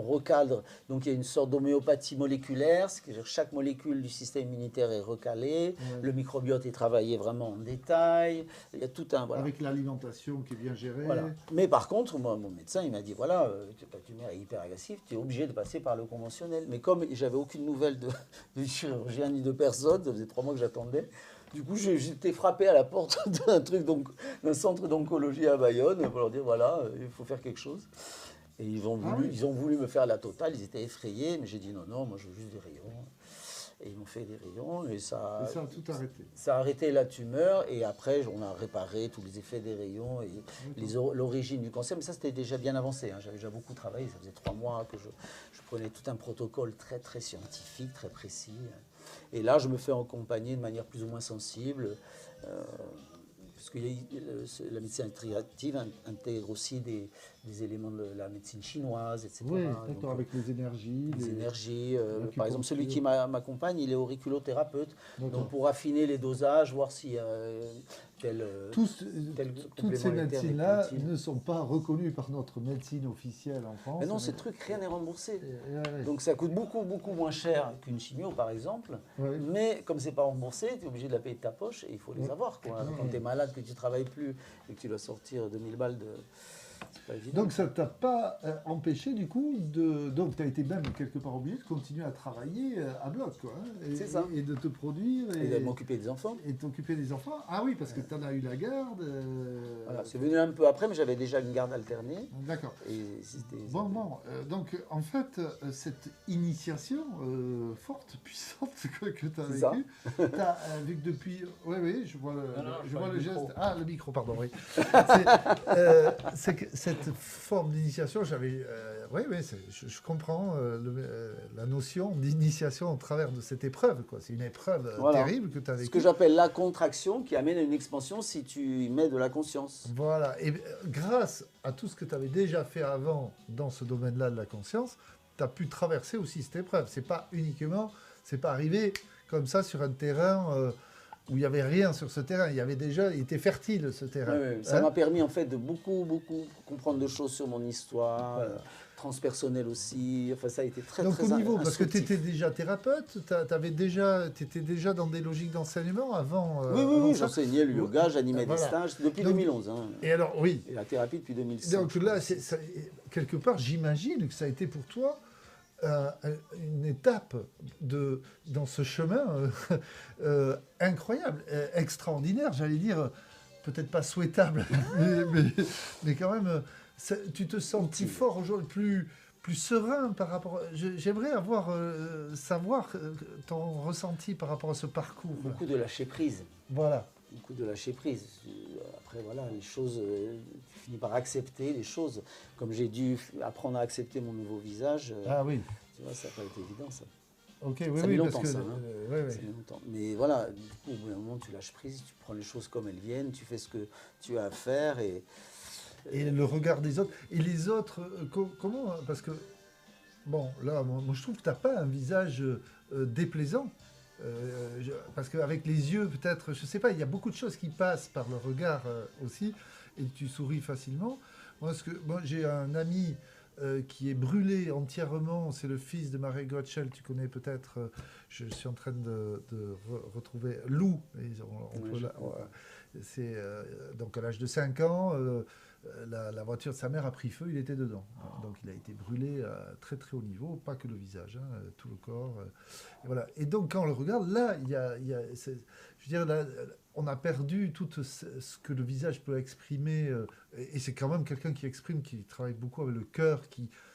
recadre. Donc il y a une sorte d'homéopathie moléculaire, c'est-à-dire chaque molécule du système immunitaire est recalée, le microbiote est travaillé vraiment en détail, il y a tout un... Voilà. Avec l'alimentation qui est bien gérée. Voilà. Mais par contre, moi, mon médecin, il m'a dit, voilà, ta tumeur est hyper agressive, tu es obligé de passer par le conventionnel. Mais comme j'avais aucune nouvelle de chirurgien ni de personne, ça faisait 3 mois que j'attendais, du coup, j'étais frappé à la porte d'un centre d'oncologie à Bayonne pour leur dire voilà, il faut faire quelque chose. Et ils ont voulu me faire la totale, ils étaient effrayés, mais j'ai dit non, moi je veux juste des rayons. Et ils m'ont fait des rayons et ça a tout arrêté. Ça a arrêté la tumeur et après on a réparé tous les effets des rayons et l'origine du cancer. Mais ça c'était déjà bien avancé, hein. J'avais déjà beaucoup travaillé, ça faisait 3 mois que je prenais tout un protocole très très scientifique, très précis. Et là, je me fais accompagner de manière plus ou moins sensible, parce que la médecine intégrative intègre aussi des éléments de la médecine chinoise, etc. Oui, d'accord, avec les énergies. Les énergies. Par exemple, celui qui m'accompagne, il est auriculothérapeute. Donc, pour affiner les dosages, voir si toutes ces médecines-là ne sont pas reconnues par notre médecine officielle en France. Mais non, ces trucs, rien n'est remboursé. Donc ça coûte beaucoup, beaucoup moins cher qu'une chimio, par exemple. Mais comme c'est pas remboursé, tu es obligé de la payer de ta poche et il faut les avoir. Quoi. Quand tu es malade, que tu ne travailles plus et que tu dois sortir 2000 balles de... Donc ça ne t'a pas empêché du coup donc tu as été même quelque part obligé de continuer à travailler à bloc quoi, hein, c'est ça. Et de te produire et de m'occuper des enfants. Et de t'occuper des enfants. Ah oui, parce que tu en as eu la garde. Voilà, c'est venu un peu après, mais j'avais déjà une garde alternée. D'accord. Bon, donc en fait cette initiation forte, puissante que tu as vécue, tu as vu que depuis... Oui, je vois le geste. Ah, le micro, pardon, oui. C'est que cette forme d'initiation, je comprends la notion d'initiation au travers de cette épreuve. C'est une épreuve terrible que tu as vécue. Ce que j'appelle la contraction qui amène à une expansion si tu y mets de la conscience. Voilà. Et grâce à tout ce que tu avais déjà fait avant dans ce domaine-là de la conscience, tu as pu traverser aussi cette épreuve. C'est pas arrivé comme ça sur un terrain... où il n'y avait rien sur ce terrain. Il était fertile, ce terrain. Oui, ça m'a permis en fait de beaucoup comprendre de choses sur mon histoire, transpersonnelle aussi. Enfin, ça a été très Donc au niveau, parce que tu étais déjà thérapeute, tu étais déjà dans des logiques d'enseignement avant. Oui, j'enseignais le yoga, j'animais des stages depuis 2011. Hein. Et alors, oui. Et la thérapie depuis 2006. Donc là, quelque part, j'imagine que ça a été pour toi une étape dans ce chemin incroyable, extraordinaire, j'allais dire, peut-être pas souhaitable, mais quand même, tu te sens plus fort aujourd'hui, plus serein par rapport... J'aimerais savoir ton ressenti par rapport à ce parcours. Beaucoup de lâcher prise. Voilà. Beaucoup de lâcher prise. Après, voilà, les choses, tu finis par accepter les choses. Comme j'ai dû apprendre à accepter mon nouveau visage. Ah oui. Tu vois, ça n'a pas été évident, ça. Ok, ça oui, met longtemps, parce que... ça. Hein. Ça met longtemps. Mais voilà, du coup, au bout d'un moment, tu lâches prise, tu prends les choses comme elles viennent, tu fais ce que tu as à faire et le regard des autres. Et les autres, comment... Parce que, bon, là, moi je trouve que tu n'as pas un visage déplaisant. Parce qu'avec les yeux, peut-être, je ne sais pas, il y a beaucoup de choses qui passent par le regard aussi, et tu souris facilement. Moi, j'ai un ami qui est brûlé entièrement. C'est le fils de Marie Gottschall, tu connais peut-être. Je suis en train de retrouver Lou. C'est donc à l'âge de 5 ans, la voiture de sa mère a pris feu, il était dedans. Donc il a été brûlé à très très haut niveau, pas que le visage, hein, tout le corps. Et voilà. Et donc quand on le regarde, là, je veux dire, là, on a perdu tout ce que le visage peut exprimer. Et c'est quand même quelqu'un qui exprime, qui travaille beaucoup avec le cœur,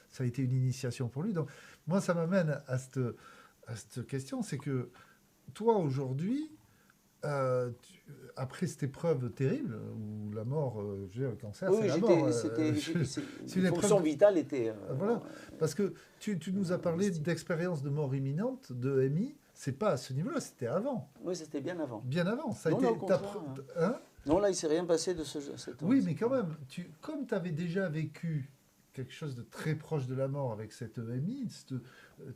ça a été une initiation pour lui. Donc moi, ça m'amène à cette question, c'est que toi, aujourd'hui, après cette épreuve terrible, où la mort, je veux dire, le cancer, Oui, c'est la j'étais- mort. c'était- une une fonction épreuve- vitale était. Voilà, parce que tu nous as parlé d'expérience de mort imminente, de MI, c'est pas à ce niveau-là, c'était avant, Oui, c'était bien avant. bien avant. Ça a Non, été non, au contraire, hein. Non, là, il ne s'est rien passé de cette. Oui, mais quand même, comme tu avais déjà vécu quelque chose de très proche de la mort avec cette EMI,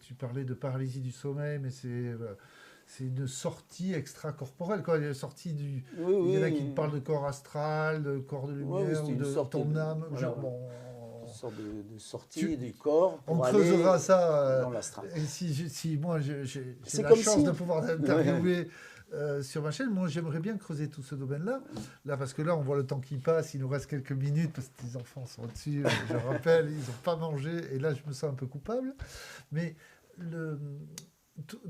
tu parlais de paralysie du sommeil, mais c'est une sortie extracorporelle, quoi. Une sortie du. Oui, Il y en a oui. qui parlent de corps astral, de corps de lumière, Oui, c'était ou une de sorte ton de- âme. voilà, Genre, voilà. bon, Une sorte de sortie du corps. on pour aller creusera ça. dans l'astral. Et si moi j'ai C'est la comme chance si- de pouvoir interviewer sur ma chaîne, moi j'aimerais bien creuser tout ce domaine-là. Là, parce que là, on voit le temps qui passe, il nous reste quelques minutes parce que les enfants sont au-dessus. Je rappelle, ils n'ont pas mangé et là, je me sens un peu coupable. Mais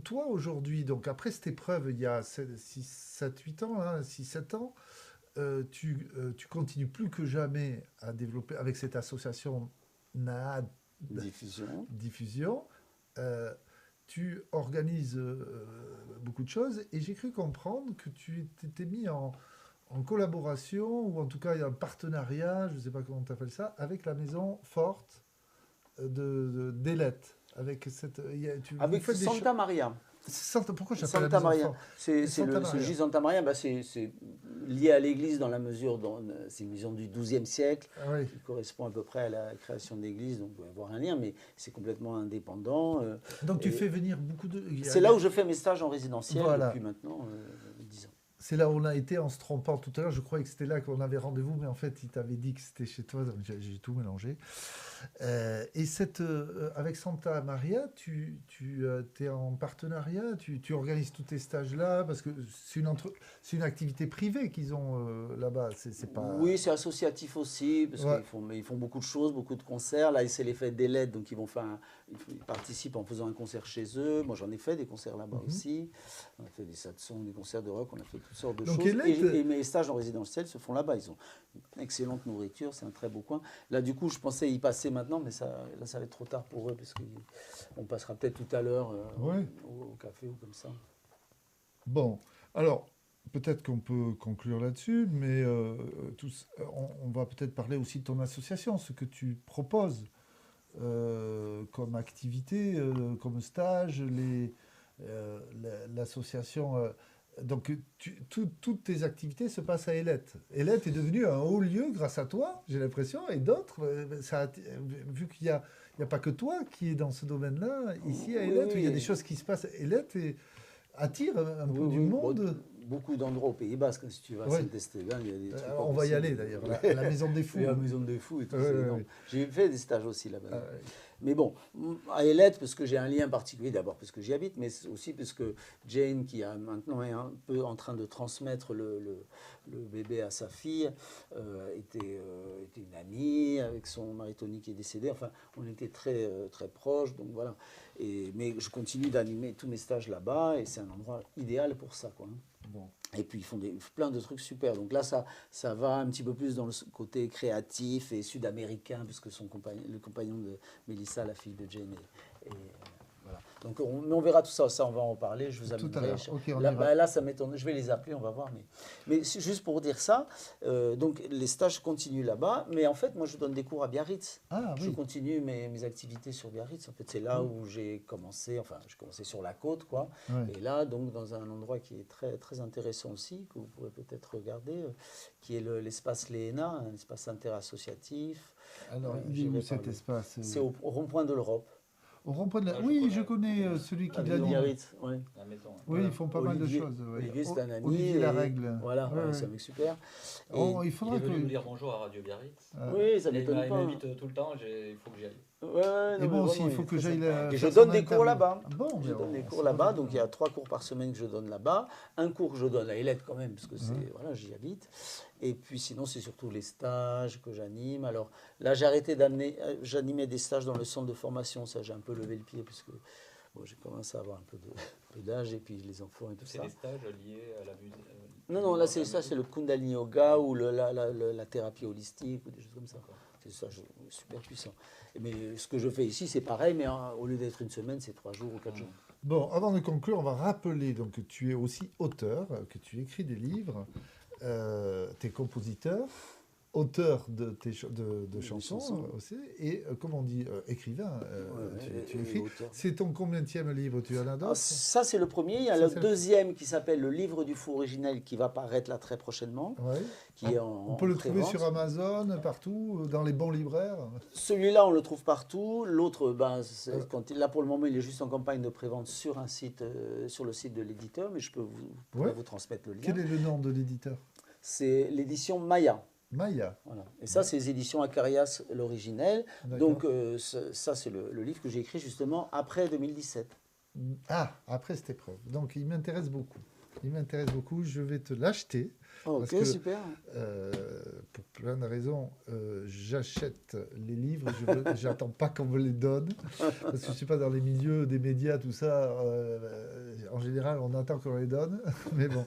toi, aujourd'hui, donc après cette épreuve, il y a 7, 8 ans, hein, 6, 7 ans, tu continues plus que jamais à développer avec cette association NAAD Diffusion. Tu organises beaucoup de choses et j'ai cru comprendre que tu t'étais mis en collaboration ou en tout cas il y a un partenariat, je ne sais pas comment tu appelles ça, avec la maison forte d'Ailette. Avec cette, Avec vous faites des Santa Maria. pourquoi j'appelle la Santa maison Maria. forte C'est Santa le Maria. J. Santa Maria, c'est lié à l'église dans la mesure dont c'est une maison du XIIe siècle. Ah oui. Qui correspond à peu près à la création de l'église, donc il doit y avoir un lien, mais c'est complètement indépendant. Donc tu et fais venir beaucoup de... C'est là où je fais mes stages en résidentiel Voilà. depuis maintenant 10 ans. C'est là où on a été en se trompant tout à l'heure. Je croyais que c'était là qu'on avait rendez-vous, mais en fait, il t'avait dit que c'était chez toi. Donc j'ai tout mélangé. Et avec Santa Maria, tu es en partenariat, tu organises tous tes stages là, parce que c'est une activité privée qu'ils ont là-bas. C'est pas... Oui, c'est associatif aussi, parce Ouais. qu'ils font beaucoup de choses, beaucoup de concerts. Là, c'est les fêtes des LED, donc ils participent en faisant un concert chez eux. Moi, j'en ai fait des concerts là-bas aussi. On a fait des satsons, des concerts de rock, on a fait toutes sortes de Donc, choses. LED- Et mes stages en résidentiel se font là-bas. Ils ont une excellente nourriture, c'est un très beau coin. Là, du coup, je pensais y passer maintenant, mais ça va être trop tard pour eux, parce qu'on passera peut-être tout à l'heure Ouais. au café ou comme ça. Bon, alors, peut-être qu'on peut conclure là-dessus, mais on va peut-être parler aussi de ton association, ce que tu proposes comme activité, comme stage, l'association... donc, toutes tes activités se passent à Ailette. Ailette est devenue un haut lieu grâce à toi, j'ai l'impression, et d'autres. Vu qu'il n'y a pas que toi qui est dans ce domaine-là, ici à Ailette, où il y a des choses qui se passent. Ailette attire un peu du monde. Beaucoup d'endroits au Pays Basque, si tu vas à Ouais. Saint-Esteban, il y a des trucs. On va y aller d'ailleurs, à la Maison des Fous. Oui, à la Maison des Fous et tout. Ouais, c'est ouais, énorme. ouais. J'ai fait des stages aussi là-bas. Ah, ouais. Mais bon, à Ailette, parce que j'ai un lien particulier, d'abord parce que j'y habite, mais aussi parce que Jane, qui maintenant est un peu en train de transmettre le bébé à sa fille, était une amie avec son mari Tony qui est décédé. Enfin, on était très, très proches, donc voilà. Mais je continue d'animer tous mes stages là-bas et c'est un endroit idéal pour ça, quoi. Bon. Et puis ils font plein de trucs super. Donc là, ça va un petit peu plus dans le côté créatif et sud-américain, puisque le compagnon de Mélissa, la fille de Jane, voilà. Donc mais on verra tout ça. Ça, on va en parler. Je vous Tout à amènerai. l'heure. Ok, on Là, ira. là, ça m'étonne. Je vais les appeler, on va voir. Mais c'est juste pour dire ça, donc les stages continuent là-bas. Mais en fait, moi, je donne des cours à Biarritz. Ah Je oui. continue mes activités sur Biarritz. En fait, c'est là où j'ai commencé. Enfin, j'ai commencé sur la côte, quoi. Ouais. Et là, donc, dans un endroit qui est très, très intéressant aussi, que vous pourrez peut-être regarder, qui est l'espace Léna, un espace interassociatif. Alors, il est géré où par cet espace C'est au rond-point de l'Europe. Au rond-point de la... Ah, je Oui, connais. je connais celui qui Avec l'anime. Biarritz, ouais. La maison. Oui, Voilà. ils font pas mal de Olivier- choses. ouais. Olivier, c'est un ami. Olivier et- Larègle. Voilà, Ouais, ouais, ouais. c'est un mec super. Et- Oh, il Il faudrait est venu que... me dire bonjour à Radio Biarritz. Oui, ça Il m'étonne pas. m'invite tout le temps, il faut que j'y aille. Ouais, non, Et mais moi aussi, vraiment, il faut est que très j'aille sympa. la... Et je faire donne son des cours interview. là-bas. Ah bon, Je mais donne des on- cours ça là-bas, va donc il y a 3 cours par semaine que je donne là-bas. Un cours que je donne à Ailette quand même, parce que c'est voilà, j'y habite. Et puis sinon, c'est surtout les stages que j'anime. Alors là, j'ai arrêté d'amener, j'animais des stages dans le centre de formation. Ça, j'ai un peu levé le pied, parce que bon, j'ai commencé à avoir un peu d'âge, et puis les enfants et tout C'est ça. des stages liés à la musique. Non, là, c'est ça, c'est le Kundalini Yoga ou la thérapie holistique ou des choses comme ça. C'est ça, super puissant. Mais ce que je fais ici, c'est pareil, mais au lieu d'être une semaine, c'est 3 jours ou 4 jours. Bon, avant de conclure, on va rappeler donc, que tu es aussi auteur, que tu écris des livres, tu es compositeur, auteur de chansons chansons. aussi, et comme on dit, écrivain, tu et écris. auteur. C'est ton combienième livre, tu en as Ah, d'autres? ça, c'est le premier. Il y a Ça, le c'est le- deuxième qui s'appelle Le Livre du Fou originel qui va paraître là très prochainement. Ouais. Qui est en, On peut le en trouver prévente. sur Amazon, partout, dans les bons libraires. Celui-là, on le trouve partout. L'autre, là pour le moment, il est juste en campagne de prévente sur un site, sur le site de l'éditeur, mais je peux pourrais Ouais. vous transmettre le lien. Quel est le nom de l'éditeur? C'est l'édition Maya. Maya. Voilà. Et ça, c'est les éditions Acarias, l'originel. D'accord. Donc, ça, c'est le livre que j'ai écrit justement après 2017. Ah, après cette épreuve. Donc, il m'intéresse beaucoup. Il m'intéresse beaucoup. Je vais te l'acheter. Ok, Parce que- super. Pour plein de raisons, j'achète les livres, j'attends pas qu'on me les donne, parce que je suis pas dans les milieux des médias, tout ça, en général on attend qu'on les donne, mais bon.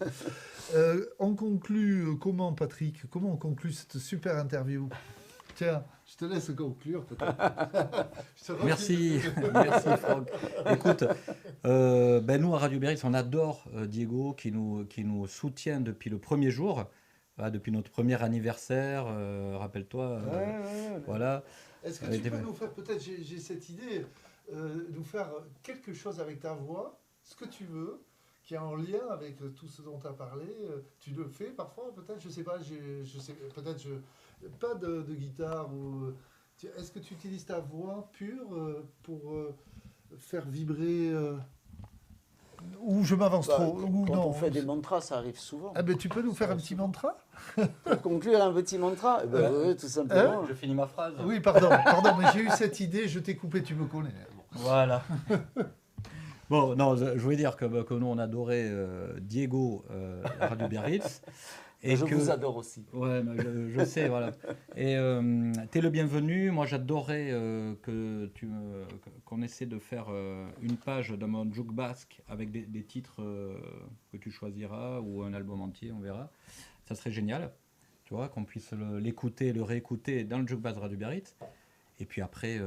On conclut comment, Patrick? Comment on conclut cette super interview? Tiens, je te laisse conclure peut-être. Je te refile- Merci, merci Franck. Écoute, nous à Radio Biarritz, on adore Diego qui nous soutient depuis le premier jour, depuis notre premier anniversaire, rappelle-toi. Voilà. Est-ce que Avec tu des- peux nous faire, peut-être j'ai cette idée, nous faire quelque chose avec ta voix, ce que tu veux, qui est en lien avec tout ce dont tu as parlé. Tu le fais parfois, peut-être, je sais pas, je sais, peut-être, pas de guitare. Est-ce que tu utilises ta voix pure pour faire vibrer ou je m'avance trop ou Quand non, on fait des mantras, ça arrive souvent. Ah ben, tu peux nous faire un petit mantra? Pour conclure un petit mantra, oui, tout simplement. Je finis ma phrase. Oui, pardon, mais j'ai eu cette idée, je t'ai coupé, tu me connais. Voilà. Bon, non, je voulais dire que nous, on adorait Diego à Radio Biarritz. Et je vous adore aussi. Ouais, mais je sais, voilà. Et t'es le bienvenu. Moi, j'adorais qu'on essaie de faire une page dans mon Juke Basque avec des titres que tu choisiras ou un album entier, on verra. Ça serait génial, tu vois, qu'on puisse l'écouter, le réécouter dans le Juke Basque Radio Biarritz. Et puis après,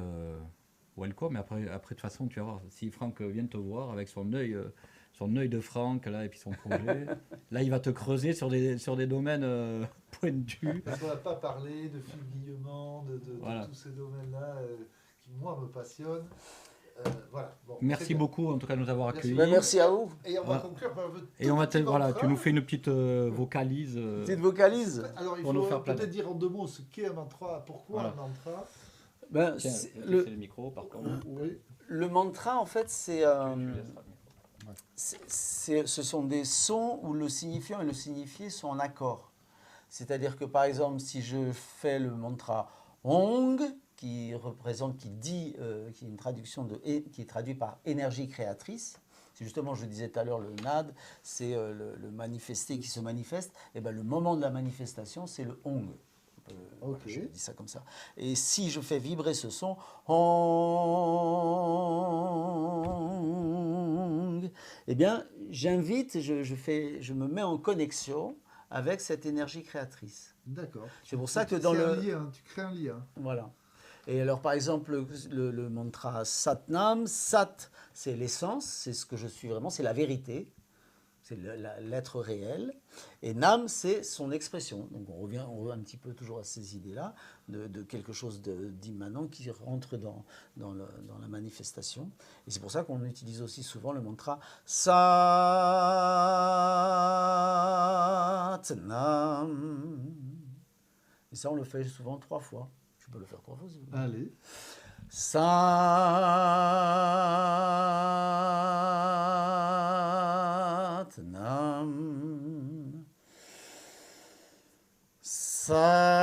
welcome. Et après, de toute façon, tu vas voir, si Franck vient te voir avec son œil de Franck, là, et puis son projet, là, il va te creuser sur des domaines pointus. On ne va pas parler de filmillement, de Voilà. tous ces domaines-là qui, moi, me passionnent. Voilà. Bon, Merci très bien. beaucoup, en tout cas, de nous avoir Merci. accueillis. Ben, merci à vous. Et on va Voilà. conclure par un Et on va petit voilà, mantra. tu nous fais une petite vocalise. Petite vocalise. Alors, il pour nous faut faire peut-être planer. dire en 2 mots ce qu'est un mantra, pourquoi Voilà. un mantra. Ben, Tiens, c'est- je vais te laisser le micro, par contre. Oui. le mantra, en fait, c'est, Tu laisseras le micro. ce sont des sons où le signifiant et le signifié sont en accord. C'est-à-dire que, par exemple, si je fais le mantra Ong, qui dit, qui est une traduction qui est traduit par énergie créatrice. C'est justement, je disais tout à l'heure, le NAD, c'est le manifesté qui se manifeste. Et ben, le moment de la manifestation, c'est le Ong. Voilà, Ok. je dis ça comme ça. Et si je fais vibrer ce son, Ong, eh bien, j'invite, je me mets en connexion avec cette énergie créatrice. D'accord. C'est pour ça que dans C'est un le... lien, tu crées un lien. Voilà. Et alors, par exemple, le mantra Satnam, Sat, c'est l'essence, c'est ce que je suis vraiment, c'est la vérité, c'est l'être réel. Et Nam, c'est son expression. Donc, on revient un petit peu toujours à ces idées-là, de quelque chose d'immanent qui rentre dans la manifestation. Et c'est pour ça qu'on utilise aussi souvent le mantra Satnam. Et ça, on le fait souvent 3 fois. Je peux le faire 3 fois si vous voulez. Allez. Satnam. Satnam.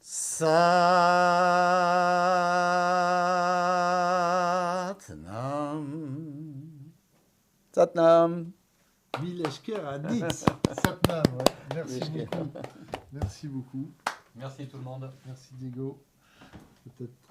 Satnam. Satnam. Villeshker à Dix. Satnam, ouais. Merci Villeshker. beaucoup. Merci beaucoup. Merci tout le monde. Merci Diego. Peut-être